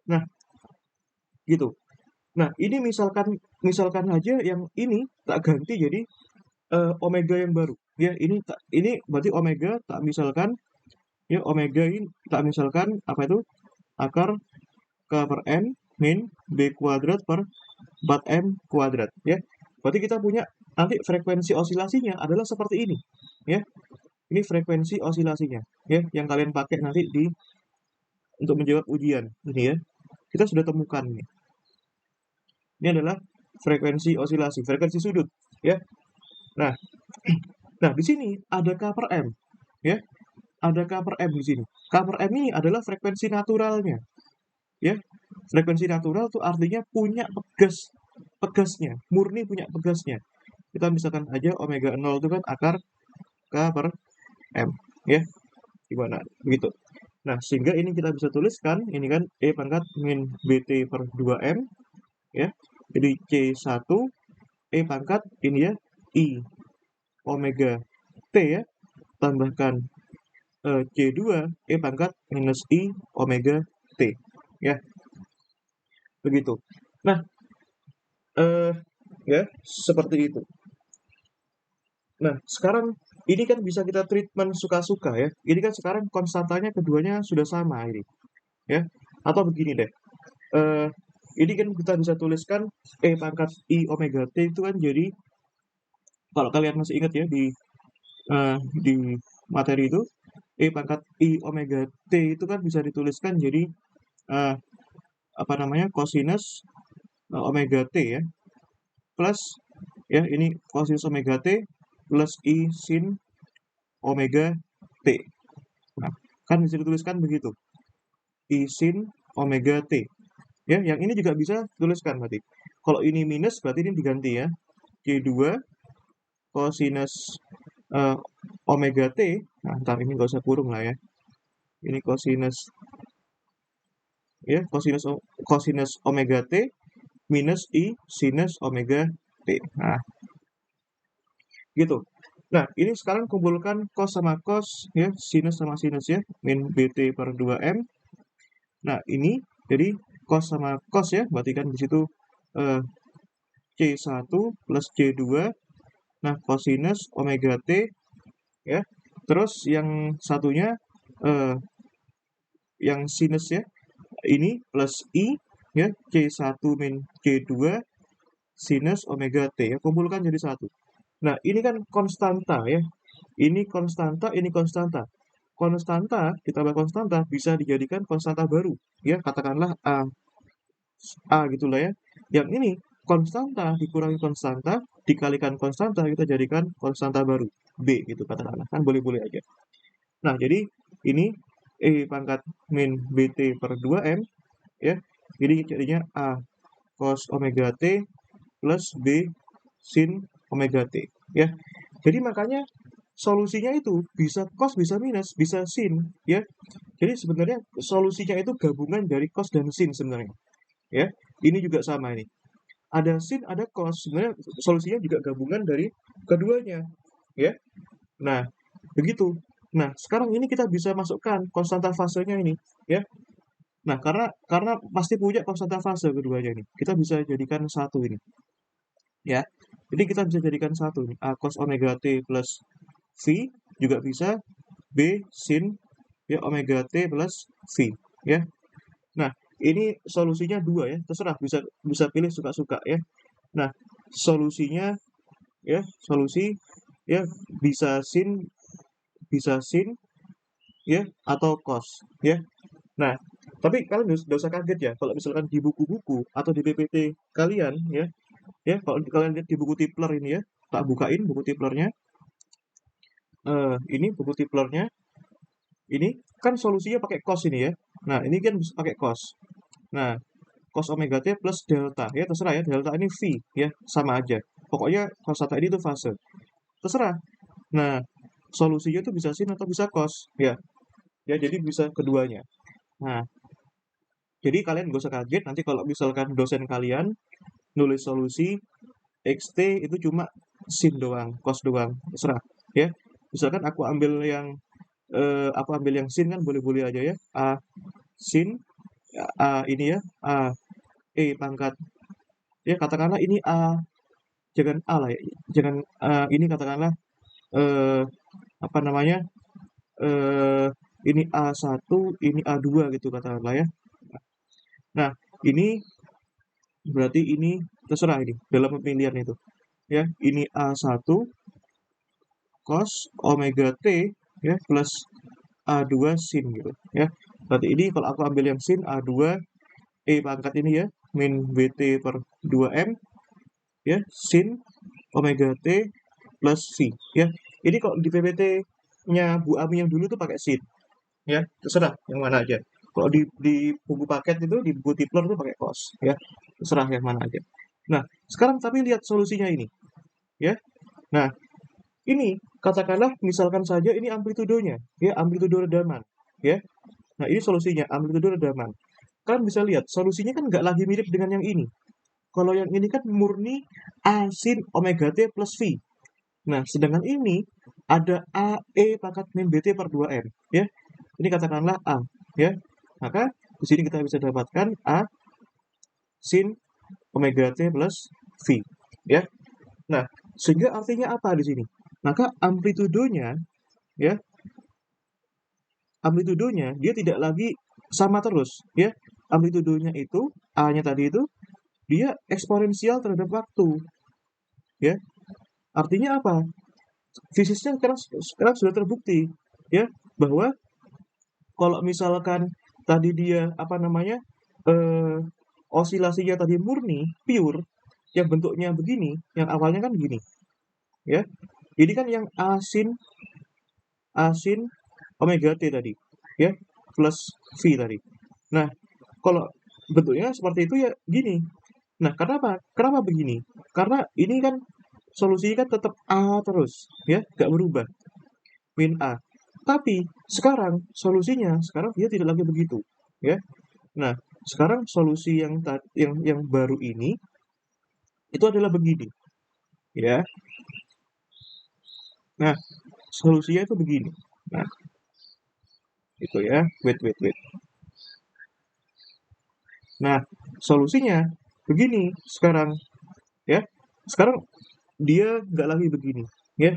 Nah, gitu. Nah, ini misalkan aja yang ini tak ganti jadi omega yang baru. Ya, ini berarti omega tak misalkan ya, omega ini tak misalkan apa itu? Akar K per M min B kuadrat per 4M kuadrat ya. Berarti kita punya nanti frekuensi osilasinya adalah seperti ini ya. Ini frekuensi osilasinya ya yang kalian pakai nanti untuk menjawab ujian ini ya. Kita sudah temukan ini. Ini adalah frekuensi osilasi, frekuensi sudut ya. Nah, nah di sini ada K per M ya. Ada K per M di sini. K per M ini adalah frekuensi naturalnya ya. Frekuensi natural itu artinya punya pegasnya, murni punya pegasnya. Kita misalkan aja omega 0 itu kan akar K per M ya. Gimana? Begitu. Nah, sehingga ini kita bisa tuliskan ini kan E pangkat min BT per 2M ya. Jadi C1 E pangkat ini ya I omega T ya tambahkan C2 E pangkat minus I omega T ya. Begitu. Nah, ya seperti itu. Nah, sekarang ini kan bisa kita treatment suka-suka ya. Ini kan sekarang konstantanya keduanya sudah sama ini ya. Atau begini deh. Ini kan kita bisa tuliskan E pangkat I omega T itu kan jadi kalau kalian masih ingat ya di materi itu E pangkat I omega T itu kan bisa dituliskan jadi apa namanya cosinus omega T ya plus ya ini cosinus omega T plus I sin omega T. Nah, kan bisa dituliskan begitu. I sin omega T. Ya, yang ini juga bisa tuliskan berarti. Kalau ini minus berarti ini diganti ya. C2 cosinus omega T. Nah, ntar ini nggak usah kurung lah ya. Ini cosinus ya, cosinus omega T minus I sinus omega T. Nah, gitu. Nah, ini sekarang kumpulkan cos sama cos ya, sinus sama sinus ya, min BT per 2M. Nah, ini jadi cos sama cos ya, berarti kan di situ C1 plus C2. Nah, cosinus omega T ya. Terus yang satunya yang sinus ya. Ini plus I ya, C1 min C2 sinus omega T ya, kumpulkan jadi satu. Nah, ini kan konstanta ya. Ini konstanta, ini konstanta. Konstanta ditambah konstanta bisa dijadikan konstanta baru ya, katakanlah A gitulah ya. Yang ini konstanta dikurangi konstanta dikalikan konstanta kita jadikan konstanta baru B gitu katakanlah, kan boleh-boleh aja. Nah, jadi ini E pangkat min BT per 2M, ya. Jadi jadinya A cos omega T plus B sin omega T, ya. Jadi makanya solusinya itu bisa cos, bisa minus, bisa sin, ya. Jadi sebenarnya solusinya itu gabungan dari cos dan sin sebenarnya, ya. Ini juga sama ini. Ada sin, ada cos. Sebenarnya solusinya juga gabungan dari keduanya, ya. Nah, begitu. Nah, sekarang ini kita bisa masukkan konstanta fasenya ini, ya. Nah, karena pasti punya konstanta fase keduanya ini. Kita bisa jadikan satu ini, ya. Jadi kita bisa jadikan satu nih. A cos omega T plus V juga bisa B sin ya omega T plus V, ya. Nah, ini solusinya dua ya, terserah bisa bisa pilih suka-suka ya. Nah, solusinya ya, solusi ya bisa sin ya atau cos ya. Nah, tapi kalian nggak usah kaget ya kalau misalkan di buku-buku atau di PPT kalian ya, ya kalau kalian lihat di buku Tipler ini ya, tak bukain buku Tiplernya. Ini buku Tiplernya, ini kan solusinya pakai cos ini ya. Nah, ini kan bisa pakai cos. Nah, cos omega T plus delta ya, terserah ya, delta ini V ya, sama aja. Pokoknya konstanta ini tuh fase. Terserah. Nah, solusinya itu bisa sin atau bisa cos ya. Ya, jadi bisa keduanya. Nah, jadi kalian gak usah kaget nanti kalau misalkan dosen kalian nulis solusi XT itu cuma sin doang, cos doang, terserah ya. Misalkan aku ambil yang sin kan boleh-boleh aja ya. A sin A ini ya, A E pangkat ya, katakanlah ini A, jangan A lah ya. Jangan ini katakanlah eh apa namanya? eh ini A1, ini A2 gitu katakanlah ya. Nah, ini berarti ini terserah ini dalam pemilihan itu. Ya, ini A1 cos omega T ya plus A2 sin gitu ya. Berarti ini kalau aku ambil yang sin A2 E pangkat ini ya min BT per 2M ya sin omega T plus V ya. Ini kalau di PPT-nya Bu Ami yang dulu tuh pakai sin ya, terserah yang mana aja. Kalau di buku paket itu di buku Tipler tuh pakai cos ya, terserah yang mana aja. Nah, sekarang tapi lihat solusinya ini ya. Nah, ini katakanlah misalkan saja ini amplitudonya ya, amplitudo redaman ya. Nah, ini solusinya amplitudo redaman. Kalian bisa lihat solusinya kan nggak lagi mirip dengan yang ini. Kalau yang ini kan murni A sin omega T plus V. Nah, sedangkan ini ada AE pangkat min BT per 2M ya. Ini katakanlah A ya. Maka di sini kita bisa dapatkan A sin omega T plus V ya. Nah, sehingga artinya apa di sini? Maka amplitudonya ya, amplitudonya dia tidak lagi sama terus ya. Amplitudonya itu A-nya tadi itu dia eksponensial terhadap waktu ya. Artinya apa? Fisiknya sekarang sudah terbukti ya, bahwa kalau misalkan tadi dia apa namanya eh, osilasinya tadi murni pure yang bentuknya begini, yang awalnya kan gini ya. Ini kan yang asin omega T tadi ya plus V tadi. Nah, kalau bentuknya seperti itu ya gini. Nah, kenapa? Kenapa begini? Karena ini kan solusinya kan tetap A terus ya, nggak berubah. Min A. Tapi sekarang solusinya sekarang dia tidak lagi begitu ya. Nah, sekarang solusi yang baru ini itu adalah begini ya. Nah, solusinya itu begini. Nah, itu ya. Wait. Nah, solusinya begini sekarang ya. Sekarang dia nggak lagi begini ya.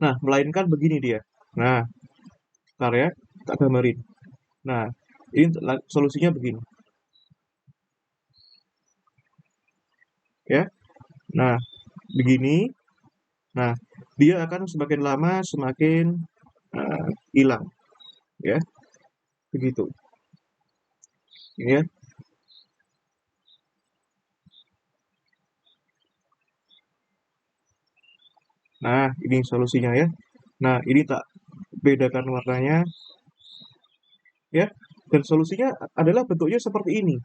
Nah, melainkan begini dia. Nah, ntar ya, tak gambarin. Nah, ini solusinya begini ya. Nah, begini. Nah, dia akan semakin lama semakin hilang ya, begitu. Ini ya. Nah, ini solusinya ya. Nah, ini tak bedakan warnanya ya. Dan solusinya adalah bentuknya seperti ini,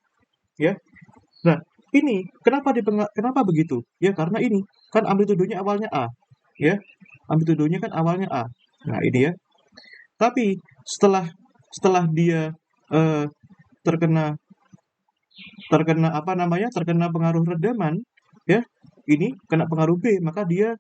ya. Nah, ini kenapa begitu? Ya karena ini kan amplitudonya awalnya A, ya. Amplitudonya kan awalnya A. Nah, ini ya. Tapi setelah setelah dia eh, terkena terkena apa namanya? Terkena pengaruh redaman, ya. Ini kena pengaruh B, maka dia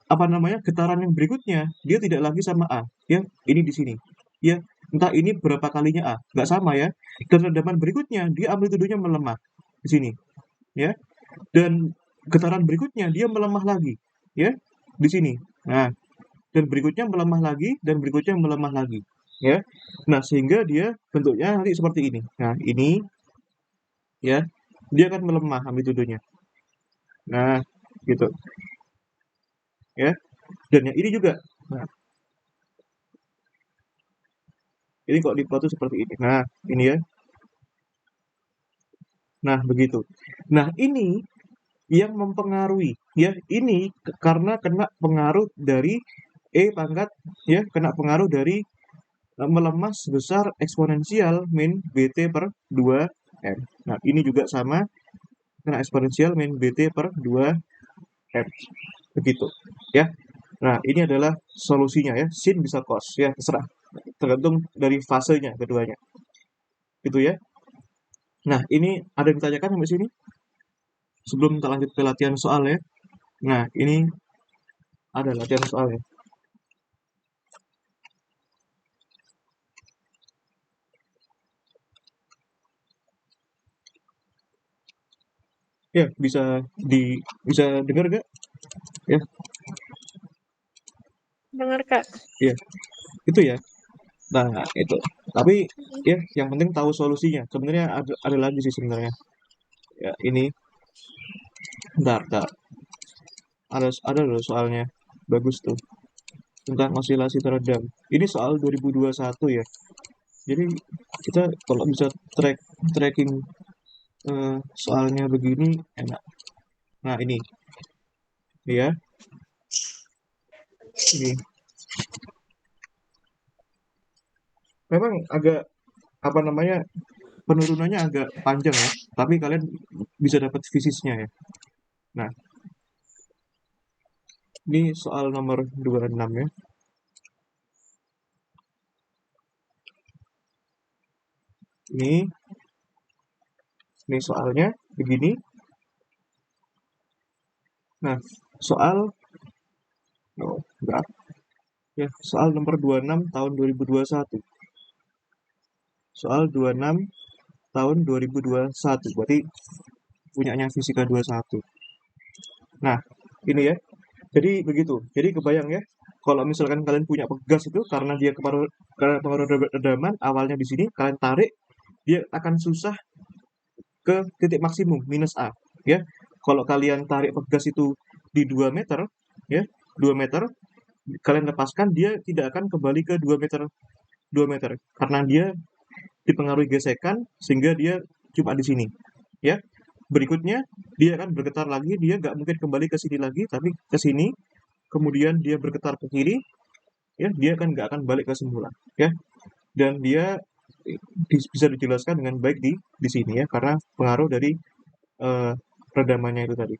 apa namanya? Getaran yang berikutnya dia tidak lagi sama A, ya. Ini di sini. Ya, entah ini berapa kalinya A, nggak sama ya. Dan redaman berikutnya dia amplitudonya melemah di sini, ya. Dan getaran berikutnya dia melemah lagi, ya, di sini. Nah, dan berikutnya melemah lagi dan berikutnya melemah lagi, ya. Nah, sehingga dia bentuknya nanti seperti ini. Nah, ini ya, dia akan melemah amplitudonya. Nah, gitu, ya. Dan yang ini juga. Nah, ini kok diplot tuh seperti ini. Nah, ini ya. Nah, begitu. Nah, ini yang mempengaruhi, ya. Ini karena kena pengaruh dari E pangkat, ya, kena pengaruh dari melemah sebesar eksponensial min BT per 2M. Nah, ini juga sama, kena eksponensial min BT per 2M. Begitu, ya. Nah, ini adalah solusinya ya. Sin bisa cos, ya, terserah. Tergantung dari fasenya keduanya. Gitu ya. Nah, ini ada yang ditanyakan sampai sini? Sebelum kita lanjut ke latihan soal ya. Nah, ini ada latihan soalnya. Ya, bisa dengar gak? Ya, Dengar, Kak. ya, itu ya. Nah, itu. Tapi ya, yang penting tahu solusinya. Sebenarnya ada lagi sih sebenarnya. Ya, ini bentar. Ada loh soalnya. Bagus tuh. Tentang osilasi teredam. Ini soal 2021 ya. Jadi kita kalau bisa tracking soalnya begini enak. Nah, ini ya. Ini memang agak apa namanya? Penurunannya agak panjang ya. Tapi kalian bisa dapat fisisnya ya. Nah, ini soal nomor 26 ya. Ini soalnya begini. Nah, soal enggak. Ya, soal nomor 26 tahun 2021. Soal 26 tahun 2021. Berarti punyanya fisika 21. Nah, ini ya. Jadi begitu. Jadi kebayang ya. Kalau misalkan kalian punya pegas itu karena dia karena pengaruh redaman awalnya di sini, kalian tarik, dia akan susah ke titik maksimum minus A, ya. Kalau kalian tarik pegas itu di 2 meter, ya, 2 meter, kalian lepaskan dia tidak akan kembali ke 2 meter karena dia dipengaruhi gesekan sehingga dia cuma di sini, ya. Berikutnya dia akan bergetar lagi, dia nggak mungkin kembali ke sini lagi tapi ke sini, kemudian dia bergetar ke kiri, ya, dia nggak akan balik ke semula, ya. Dan dia bisa dijelaskan dengan baik di sini ya karena pengaruh dari eh, redamannya itu tadi.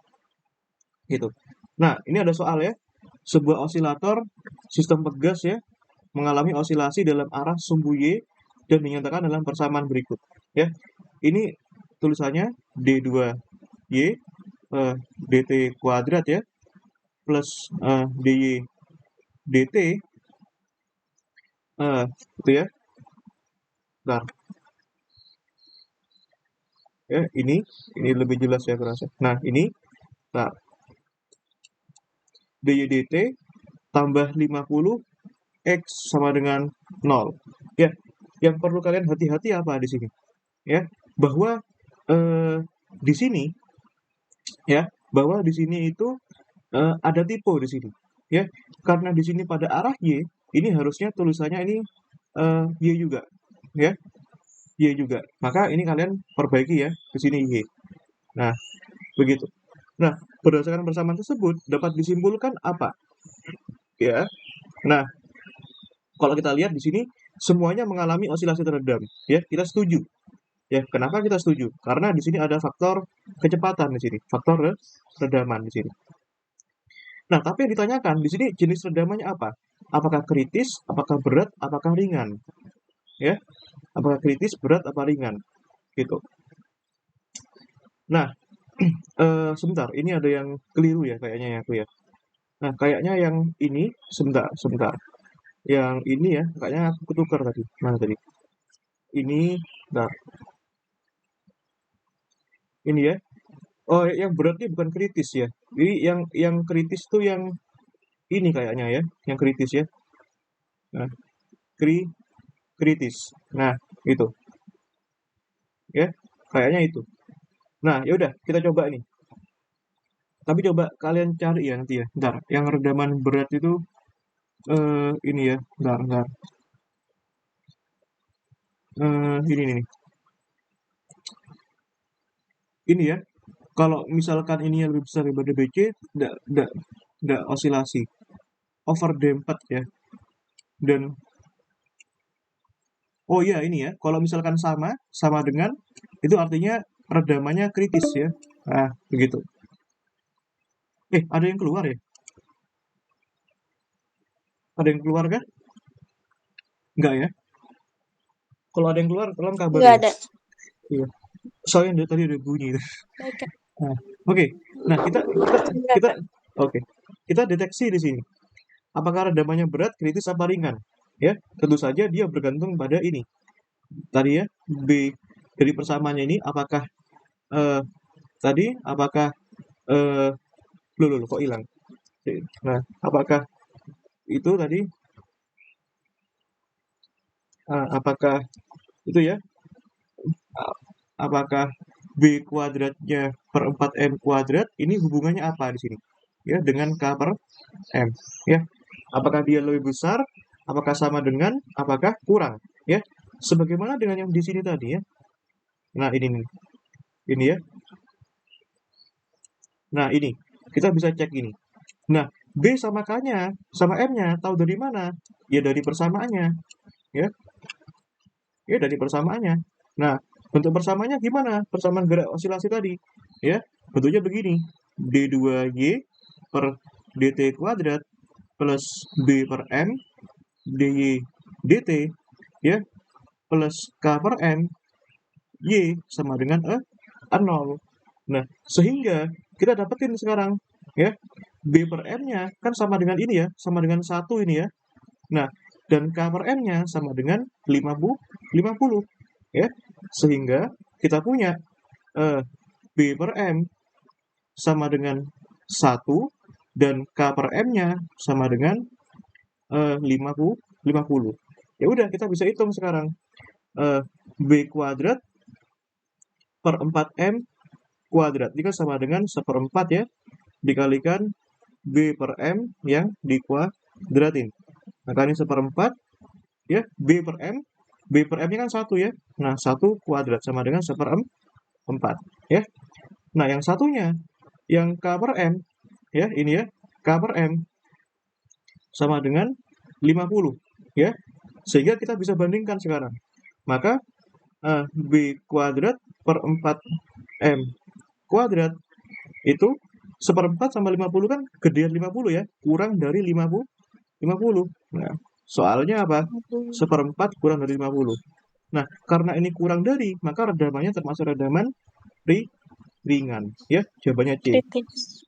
Gitu. Nah, ini ada soal ya. Sebuah osilator sistem pegas ya mengalami osilasi dalam arah sumbu Y dan dinyatakan dalam persamaan berikut. Ya, ini tulisannya D2Y dt kuadrat ya plus dy dt itu ya. Nah, ya ini lebih jelas ya kurasa. Nah, ini nah dy dt tambah 50 X sama dengan 0. Ya, yang perlu kalian hati-hati apa di sini? Ya, bahwa eh, di sini ya, bahwa di sini itu ada tipe di sini. Ya, karena di sini pada arah Y, ini harusnya tulisannya ini Y juga. Ya, Y juga. Maka ini kalian perbaiki ya, di sini Y. Nah, begitu. Nah, berdasarkan persamaan tersebut dapat disimpulkan apa? Ya. Nah, kalau kita lihat di sini semuanya mengalami osilasi teredam. Ya, kita setuju. Ya, kenapa kita setuju? Karena di sini ada faktor kecepatan di sini, faktor redaman di sini. Nah, tapi yang ditanyakan di sini jenis redamannya apa? Apakah kritis, apakah berat, apakah ringan? Ya, apakah kritis, berat, apa ringan? Gitu. Nah, sebentar, ini ada yang keliru ya kayaknya ya aku ya. Nah, kayaknya yang ini, sebentar. Yang ini ya, kayaknya aku ketukar tadi. Mana tadi? Ini, bentar. Ini ya. Oh, yang berat ini bukan kritis ya. Jadi yang kritis tuh yang ini kayaknya ya, yang kritis ya. Nah, kritis. Nah, itu ya. Kayaknya itu. Nah, ya udah, kita coba nih. Tapi coba kalian cari ya nanti ya. Bentar, yang redaman berat itu ini ya. Bentar. Ini nih. Ini ya. Kalau misalkan ini yang lebih besar daripada BC, enggak osilasi. Overdamped ya. Dan oh iya ini ya. Kalau misalkan sama dengan itu artinya redamannya kritis ya. Nah, begitu. Ada yang keluar ya? Ada yang keluar kah? Enggak ya? Kalau ada yang keluar, tolong kabar Nggak ya. ada. Iya. Soalnya tadi ada bunyi. Baik. Nah, oke. Nah, kita Nggak kita ada. oke. Kita deteksi di sini. Apakah redamannya berat, kritis, apa ringan? Ya, tentu saja dia bergantung pada ini. Tadi ya, B dari persamaannya ini apakah eh, tadi apakah eh loh, kok hilang? Nah, apakah itu tadi apakah itu ya? a- Apakah B kuadratnya per 4M kuadrat ini hubungannya apa di sini? Ya, dengan K per M. Ya, apakah dia lebih besar? Apakah sama dengan? Apakah kurang? Ya, sebagaimana dengan yang di sini tadi ya. Nah, ini nih. Ini ya. Nah, ini. Kita bisa cek ini. Nah, B sama K-nya, sama M-nya, tahu dari mana? Ya dari persamaannya. Ya, ya dari persamaannya. Nah, bentuk persamaannya gimana? Persamaan gerak osilasi tadi. Ya, bentuknya begini. D2Y per dt kuadrat plus B per M dy dt ya plus K per M Y sama dengan 0. Nah, sehingga kita dapetin sekarang ya B per M-nya kan sama dengan ini ya, sama dengan 1 ini ya. Nah, dan K per M-nya sama dengan 50 ya. Sehingga kita punya B per M sama dengan 1 dan K per M-nya sama dengan 50. Ya udah kita bisa hitung sekarang. B kuadrat per 4M kuadrat. Ini kan sama dengan 1/4 ya, dikalikan B per M yang dikuadratin. Maka ini 1/4 ya, B per M-nya kan 1 ya. Nah, 1 kuadrat sama dengan 1/4 ya. Nah, yang satunya, yang K per M ya, ini ya, K per M sama dengan 50 ya. Sehingga kita bisa bandingkan sekarang. Maka B kuadrat per 4M kuadrat itu 1/4 sama 50 kan gedean 50 ya, kurang dari 50. Nah, soalnya apa? 1/4 kurang dari 50. Nah, karena ini kurang dari, maka redamannya termasuk redaman ringan. Ya, jawabannya C. Kritis.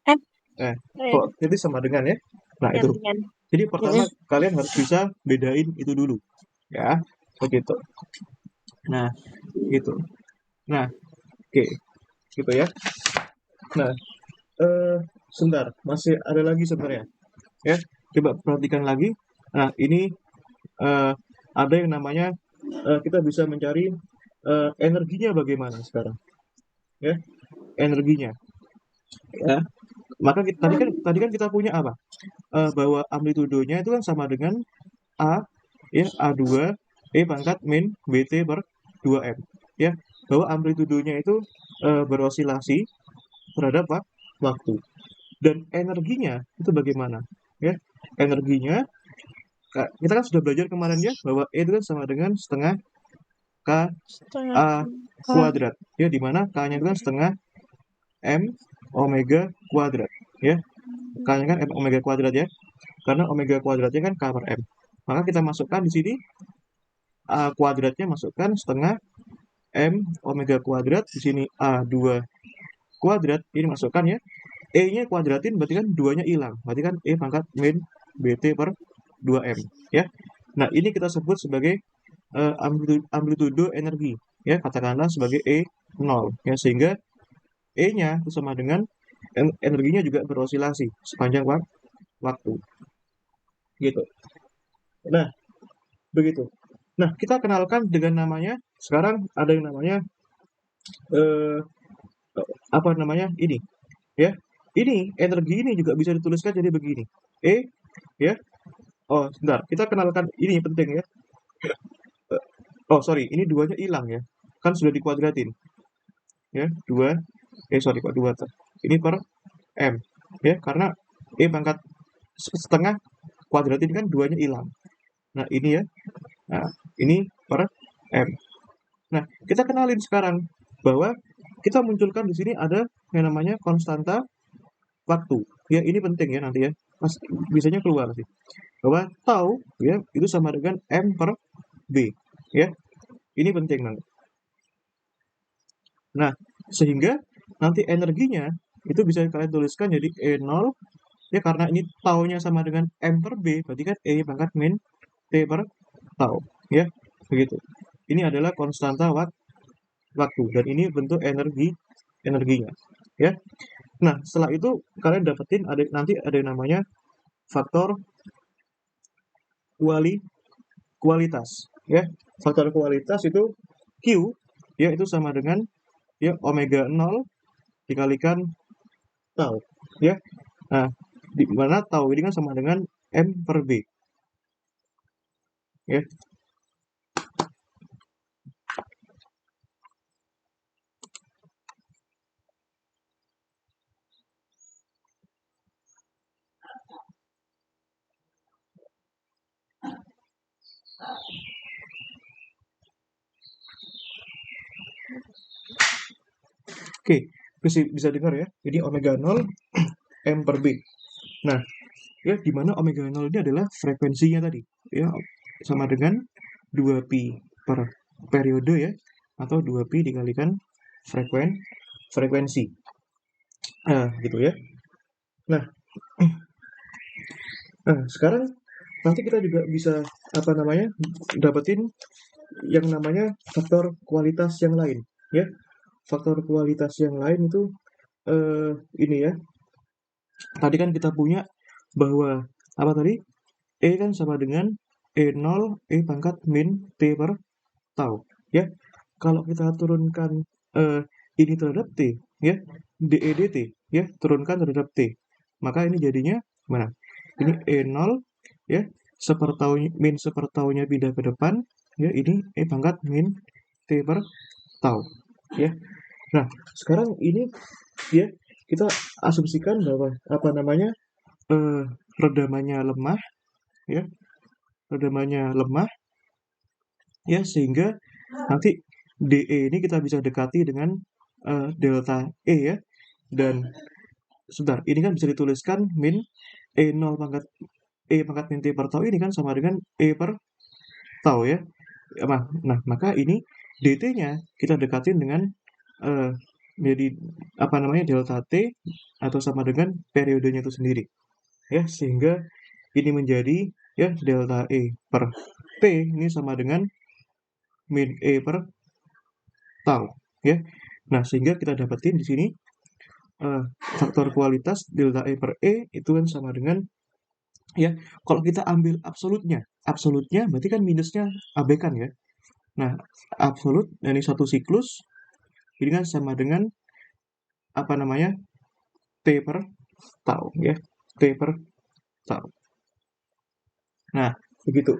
Eh, Kok itu sama dengan ya? Nah, itu. Ringan. Jadi pertama kalian harus bisa bedain itu dulu. Ya, begitu. Nah, gitu. Nah, oke. Gitu ya. Nah, sebentar, masih ada lagi sebenarnya. Ya, coba perhatikan lagi. Nah, ini ada yang namanya kita bisa mencari energinya bagaimana sekarang. Ya, energinya. Ya, maka tadi kan kita punya apa? Bahwa amplitudonya itu kan sama dengan A ya A2 pangkat min BT per 2M ya, bahwa amplitudonya itu berosilasi terhadap waktu dan energinya itu bagaimana ya, energinya kita kan sudah belajar kemarin ya bahwa E itu kan sama dengan setengah K setengah A kuadrat ya, dimana K-nya itu kan setengah M omega kuadrat ya, K-nya kan M omega kuadrat ya, karena omega kuadratnya kan K per M, maka kita masukkan di sini A kuadratnya masukkan setengah M omega kuadrat, di sini A2 kuadrat ini masukkan ya, E-nya kuadratin berarti kan 2-nya hilang, berarti kan E pangkat min BT per 2M ya. Nah, ini kita sebut sebagai amplitudo energi ya, katakanlah sebagai E0 ya, sehingga E-nya itu sama dengan energinya juga berosilasi sepanjang waktu gitu. Nah, begitu. Nah, kita kenalkan dengan namanya, sekarang ada yang namanya eh, apa namanya ini ya. Ini energi ini juga bisa dituliskan jadi begini. E ya. Oh, sebentar. Kita kenalkan ini penting ya. Oh, sorry, ini duanya hilang ya. Kan sudah dikuadratin ya. Dua, sorry kok dua tuh. Ini per M ya, karena E pangkat setengah kuadratin kan duanya hilang. Nah, ini ya. Nah, ini per M. Nah, kita kenalin sekarang bahwa kita munculkan di sini ada yang namanya konstanta waktu. Ya, ini penting ya nanti ya. Mas, biasanya keluar sih. Bahwa tau ya itu sama dengan M per B. Ya, ini penting nanti. Nah, sehingga nanti energinya itu bisa kalian tuliskan jadi E0 ya, karena ini taunya sama dengan M per B, berarti kan E pangkat min T per tau ya, begitu. Ini adalah konstanta waktu dan ini bentuk energinya ya. Nah, setelah itu kalian dapetin nanti ada yang namanya faktor kualitas ya. Faktor kualitas itu Q ya, itu sama dengan ya omega 0 dikalikan tau ya. Nah, di mana tau ini kan sama dengan M per B ya. Oke, bisa dengar ya. Jadi omega 0 M per B. Nah, ya di mana omega 0 ini adalah frekuensinya tadi. Ya, sama dengan 2pi per periode ya, atau 2pi dikalikan frekuensi. Gitu ya. Nah, sekarang nanti kita juga bisa apa namanya dapetin yang namanya faktor kualitas yang lain ya. Faktor kualitas yang lain itu ini ya. Tadi kan kita punya bahwa apa tadi? E kan sama dengan E0 E pangkat min T per tau ya. Kalau kita turunkan ini terhadap T ya, DEDT ya, turunkan terhadap T, maka ini jadinya mana? Ini E0 ya, min sepertaunya pindah ke depan ya, ini E pangkat min T per tau ya. Nah, sekarang ini ya kita asumsikan bahwa apa namanya redamannya lemah ya, redamannya lemah ya, sehingga nanti DE ini kita bisa dekati dengan delta E ya, dan sebentar, ini kan bisa dituliskan min E0 pangkat E pangkat min T per tau ini kan sama dengan E per tau ya. Nah, maka ini DT-nya kita dekatin dengan menjadi apa namanya delta T atau sama dengan periodenya itu sendiri ya, sehingga ini menjadi ya delta E per T ini sama dengan min E per tau ya. Nah, sehingga kita dapetin di sini faktor kualitas delta E per E itu kan sama dengan ya, kalau kita ambil absolutnya berarti kan minusnya abaikan ya. Nah, absolut dari satu siklus ini kan sama dengan apa namanya T per tau ya, T per tau. Nah, begitu.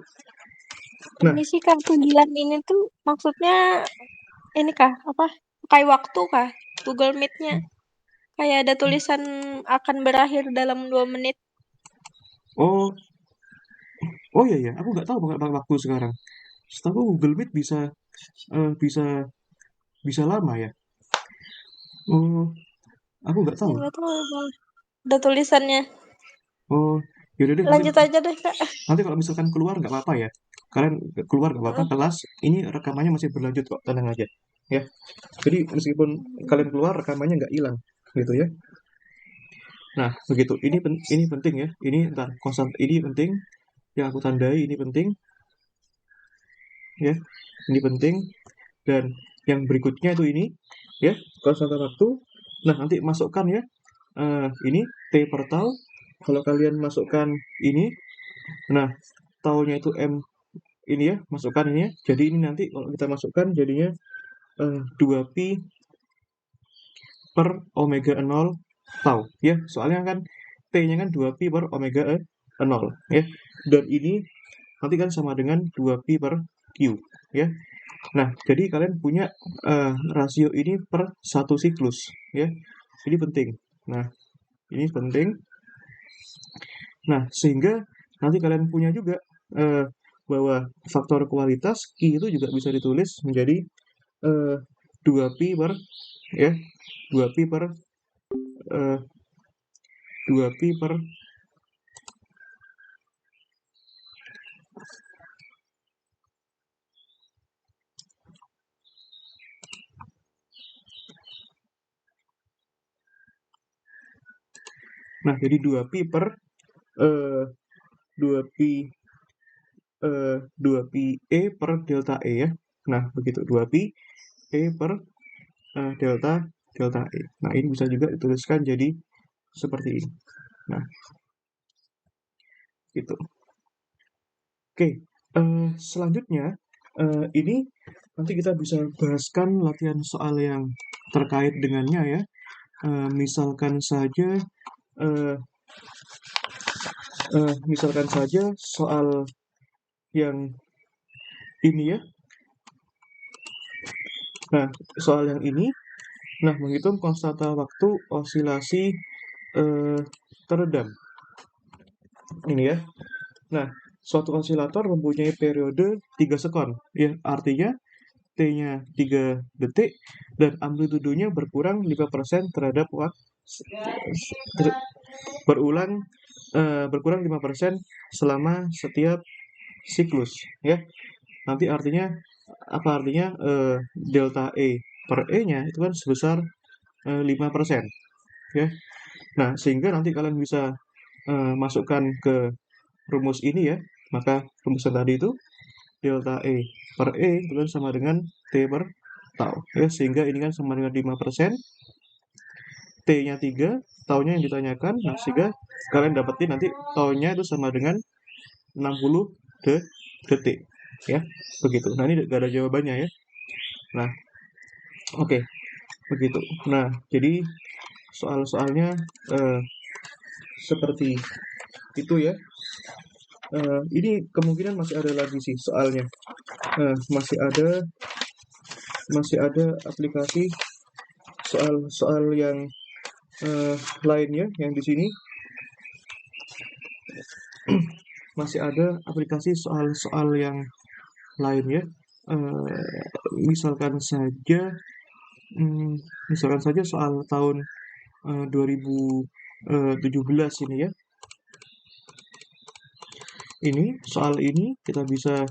Nah, Ini sih Kak, tujuan ini tuh maksudnya ini kah apa pakai waktu kah Google Meet-nya kayak ada tulisan akan berakhir dalam 2 menit. oh Oh iya ya, aku nggak tahu pakai waktu sekarang. Setahu Google Meet bisa bisa bisa lama ya. Oh, aku nggak Ya tahu. nggak tahu Bang. Ada tulisannya. Oh, yaudah deh nanti Lanjut aja deh Kak. nanti kalau misalkan keluar nggak apa-apa ya. Kalian keluar nggak apa-apa Heeh. kelas. Ini rekamannya masih berlanjut kok, tenang aja. Ya. Jadi meskipun kalian keluar rekamannya nggak hilang, gitu ya. Nah, begitu. Ini penting ya. Ini ntar konstant ini penting. Yang aku tandai ini penting ya. Ini penting dan yang berikutnya itu ini ya konstanta waktu. Nah, nanti masukkan ya. Ini T per tau. Kalau kalian masukkan ini, nah taunya itu M ini ya, masukkan ini ya. Jadi ini nanti kalau kita masukkan jadinya 2pi per omega 0 tau ya. Soalnya kan T-nya kan 2pi per omega 0 ya. Dan ini nanti kan sama dengan 2pi per Q ya. Nah, jadi kalian punya rasio ini per satu siklus ya. Ini penting. Nah, ini penting. Nah, sehingga nanti kalian punya juga eh, bahwa faktor kualitas Q itu juga bisa ditulis menjadi eh, 2pi per ya 2pi per eh, 2pi per nah jadi 2pi per eh, 2pi 2pi E per delta E ya. Nah, begitu 2pi E per delta delta E. Nah, ini bisa juga dituliskan jadi seperti ini. Nah, gitu. Oke, selanjutnya ini nanti kita bisa bahaskan latihan soal yang terkait dengannya ya. Misalkan saja eh, misalkan saja soal yang ini ya. Nah, soal yang ini, nah menghitung konstanta waktu osilasi eh, teredam. Ini ya. Nah, suatu osilator mempunyai periode 3 sekon. Ya, artinya T-nya 3 detik dan amplitudonya berkurang 5% terhadap waktu berulang berkurang 5% selama setiap siklus ya. Nanti artinya apa artinya delta E per E-nya itu kan sebesar 5% ya. Nah, sehingga nanti kalian bisa masukkan ke rumus ini ya. Maka rumusan tadi itu delta E per E itu kan sama dengan T per tau ya. Sehingga ini kan sama dengan 5%, T-nya 3, taunya yang ditanyakan. Nah, sehingga kalian dapetin nanti taunya itu sama dengan 60 detik ya. Begitu. Nah, ini gak ada jawabannya ya. Nah, oke, begitu. Nah, jadi soal-soalnya eh, seperti itu ya. Ini kemungkinan masih ada lagi sih soalnya. Masih ada aplikasi soal-soal yang lainnya yang di sini masih ada aplikasi soal-soal yang lainnya. Eh, misalkan saja misalkan saja soal tahun 2017 ini ya. Ini soal ini kita bisa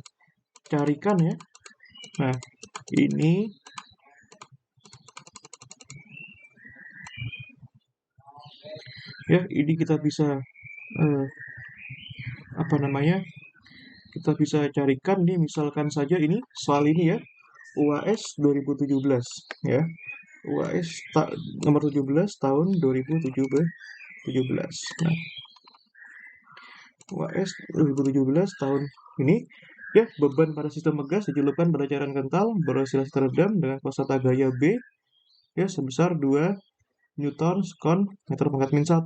carikan ya. Nah, ini ya ini kita bisa eh, apa namanya? Kita bisa carikan nih misalkan saja ini soal ini ya. UAS 2017 ya. UAS nomor 17 tahun 2017. Nah, UAS 2017 tahun ini ya beban pada sistem megas dijulurkan pada cairan kental berosilasi teredam dengan konstanta gaya B ya sebesar 2 Newton sekon meter pangkat min 1.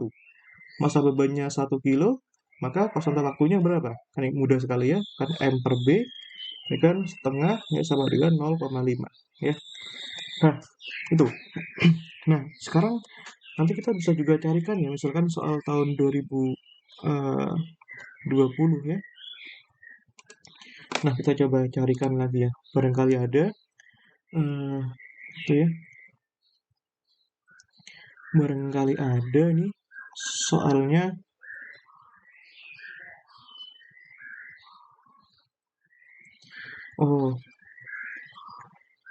Masa bebannya 1 kilo, maka konstanta waktunya berapa? Kan ini mudah sekali ya, kan M per B ini kan setengah ya sama dengan 0,5 ya. Nah, itu. Nah, sekarang nanti kita bisa juga carikan ya misalkan soal tahun 2020 ya. Nah, kita coba carikan lagi ya. Barangkali ada. Itu ya. Barangkali ada nih soalnya. Oh,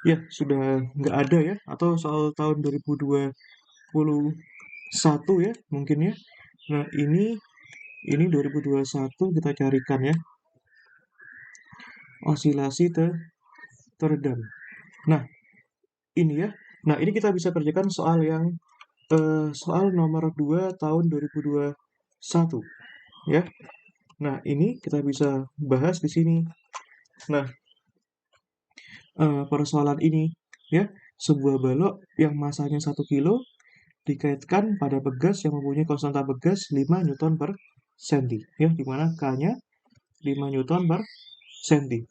ya sudah nggak ada ya. Atau soal tahun 2021 ya mungkin ya. Nah, ini 2021 kita carikan ya. Osilasi teredam. Nah, ini ya. Nah, ini kita bisa kerjakan soal yang soal nomor 2 tahun 2021 ya. Nah, ini kita bisa bahas di sini. Nah, persoalan ini ya, sebuah balok yang masanya 1 kilo dikaitkan pada pegas yang mempunyai konstanta pegas 5 Newton per senti ya, di mana K-nya 5 Newton per senti.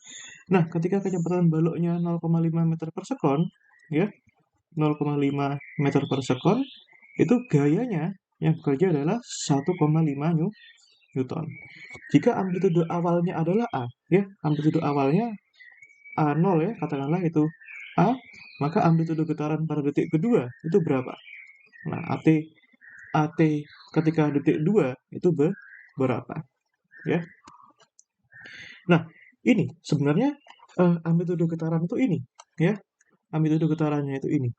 Nah, ketika kecepatan baloknya 0,5 meter per sekon ya, 0,5 meter per sekon, itu gayanya yang bekerja adalah 1,5 Newton. Jika amplitude awalnya adalah A, ya, amplitude awalnya A0 ya, katakanlah itu A, maka amplitude getaran pada detik kedua itu berapa? Nah, AT ketika detik 2 itu berapa? Ya. Nah, ini sebenarnya amplitude getaran itu ini, ya. Amplitude getarannya itu ini.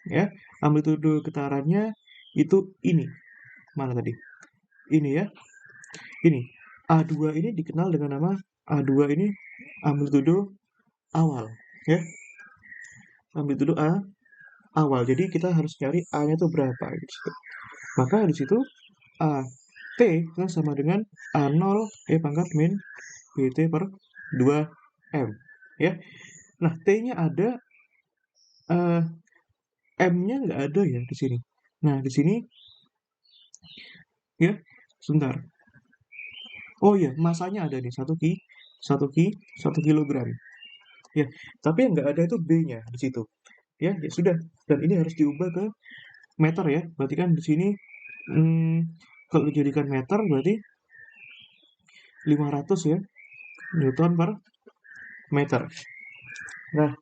Ya, amplitude getarannya itu ini. Mana tadi? Ini ya. Ini. A2 ini dikenal dengan nama A2 ini amplitude awal, ya. Amplitude awal. Jadi kita harus cari A-nya itu berapa gitu. Maka di situ AT kan sama dengan A0 pangkat min BT per 2M, ya. Nah, T-nya ada, M-nya nggak ada ya di sini. Nah, di sini ya, sebentar. Oh iya, masanya ada nih 1 kilogram. Ya, tapi yang nggak ada itu B-nya di situ. Ya, ya sudah. Dan ini harus diubah ke meter ya. Berarti kan di sini kalau dijadikan meter berarti 500 ya Newton per meter. Nah,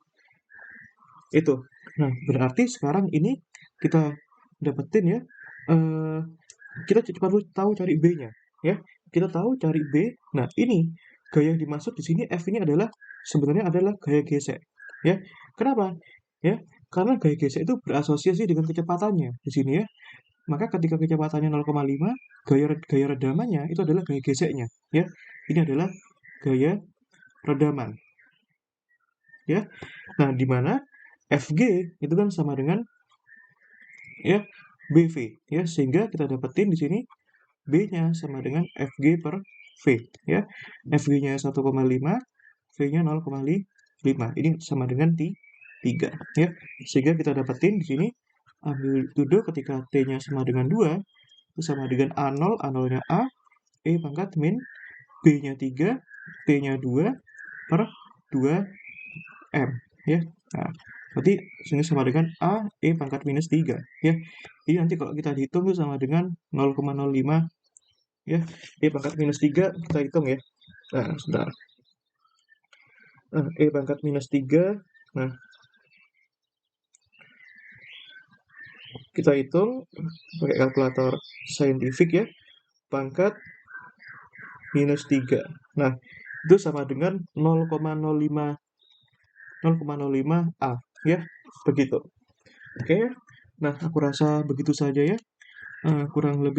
itu. Nah, berarti sekarang ini kita dapetin ya. Kita perlu tahu cari B-nya ya. Kita tahu cari B. Nah, ini gaya yang dimaksud di sini F ini adalah sebenarnya adalah gaya gesek ya. Kenapa? Ya, karena gaya gesek itu berasosiasi dengan kecepatannya di sini ya. Maka ketika kecepatannya 0,5, gaya redamannya itu adalah gaya geseknya ya. Ini adalah gaya redaman ya. Nah, di mana Fg itu kan sama dengan ya BV ya, sehingga kita dapetin di sini B-nya sama dengan Fg per V ya. Fg-nya 1,5, V-nya 0,5. Ini sama dengan 3 ya. Sehingga kita dapetin di sini amplitude ketika T-nya sama dengan 2 itu sama dengan A0, A0-nya A, E pangkat min B-nya 3, T-nya 2 per 2M ya. Nah, berarti sini sama dengan A, E pangkat minus 3 ya. Jadi nanti kalau kita hitung itu sama dengan 0,05 ya. E pangkat minus 3 kita hitung ya. Nah, sebentar. Nah, E pangkat minus 3. Nah, kita hitung pakai kalkulator saintifik ya. Pangkat minus 3. Nah, itu sama dengan 0,05 A ya. Begitu. Oke. Nah, aku rasa begitu saja ya. Kurang lebih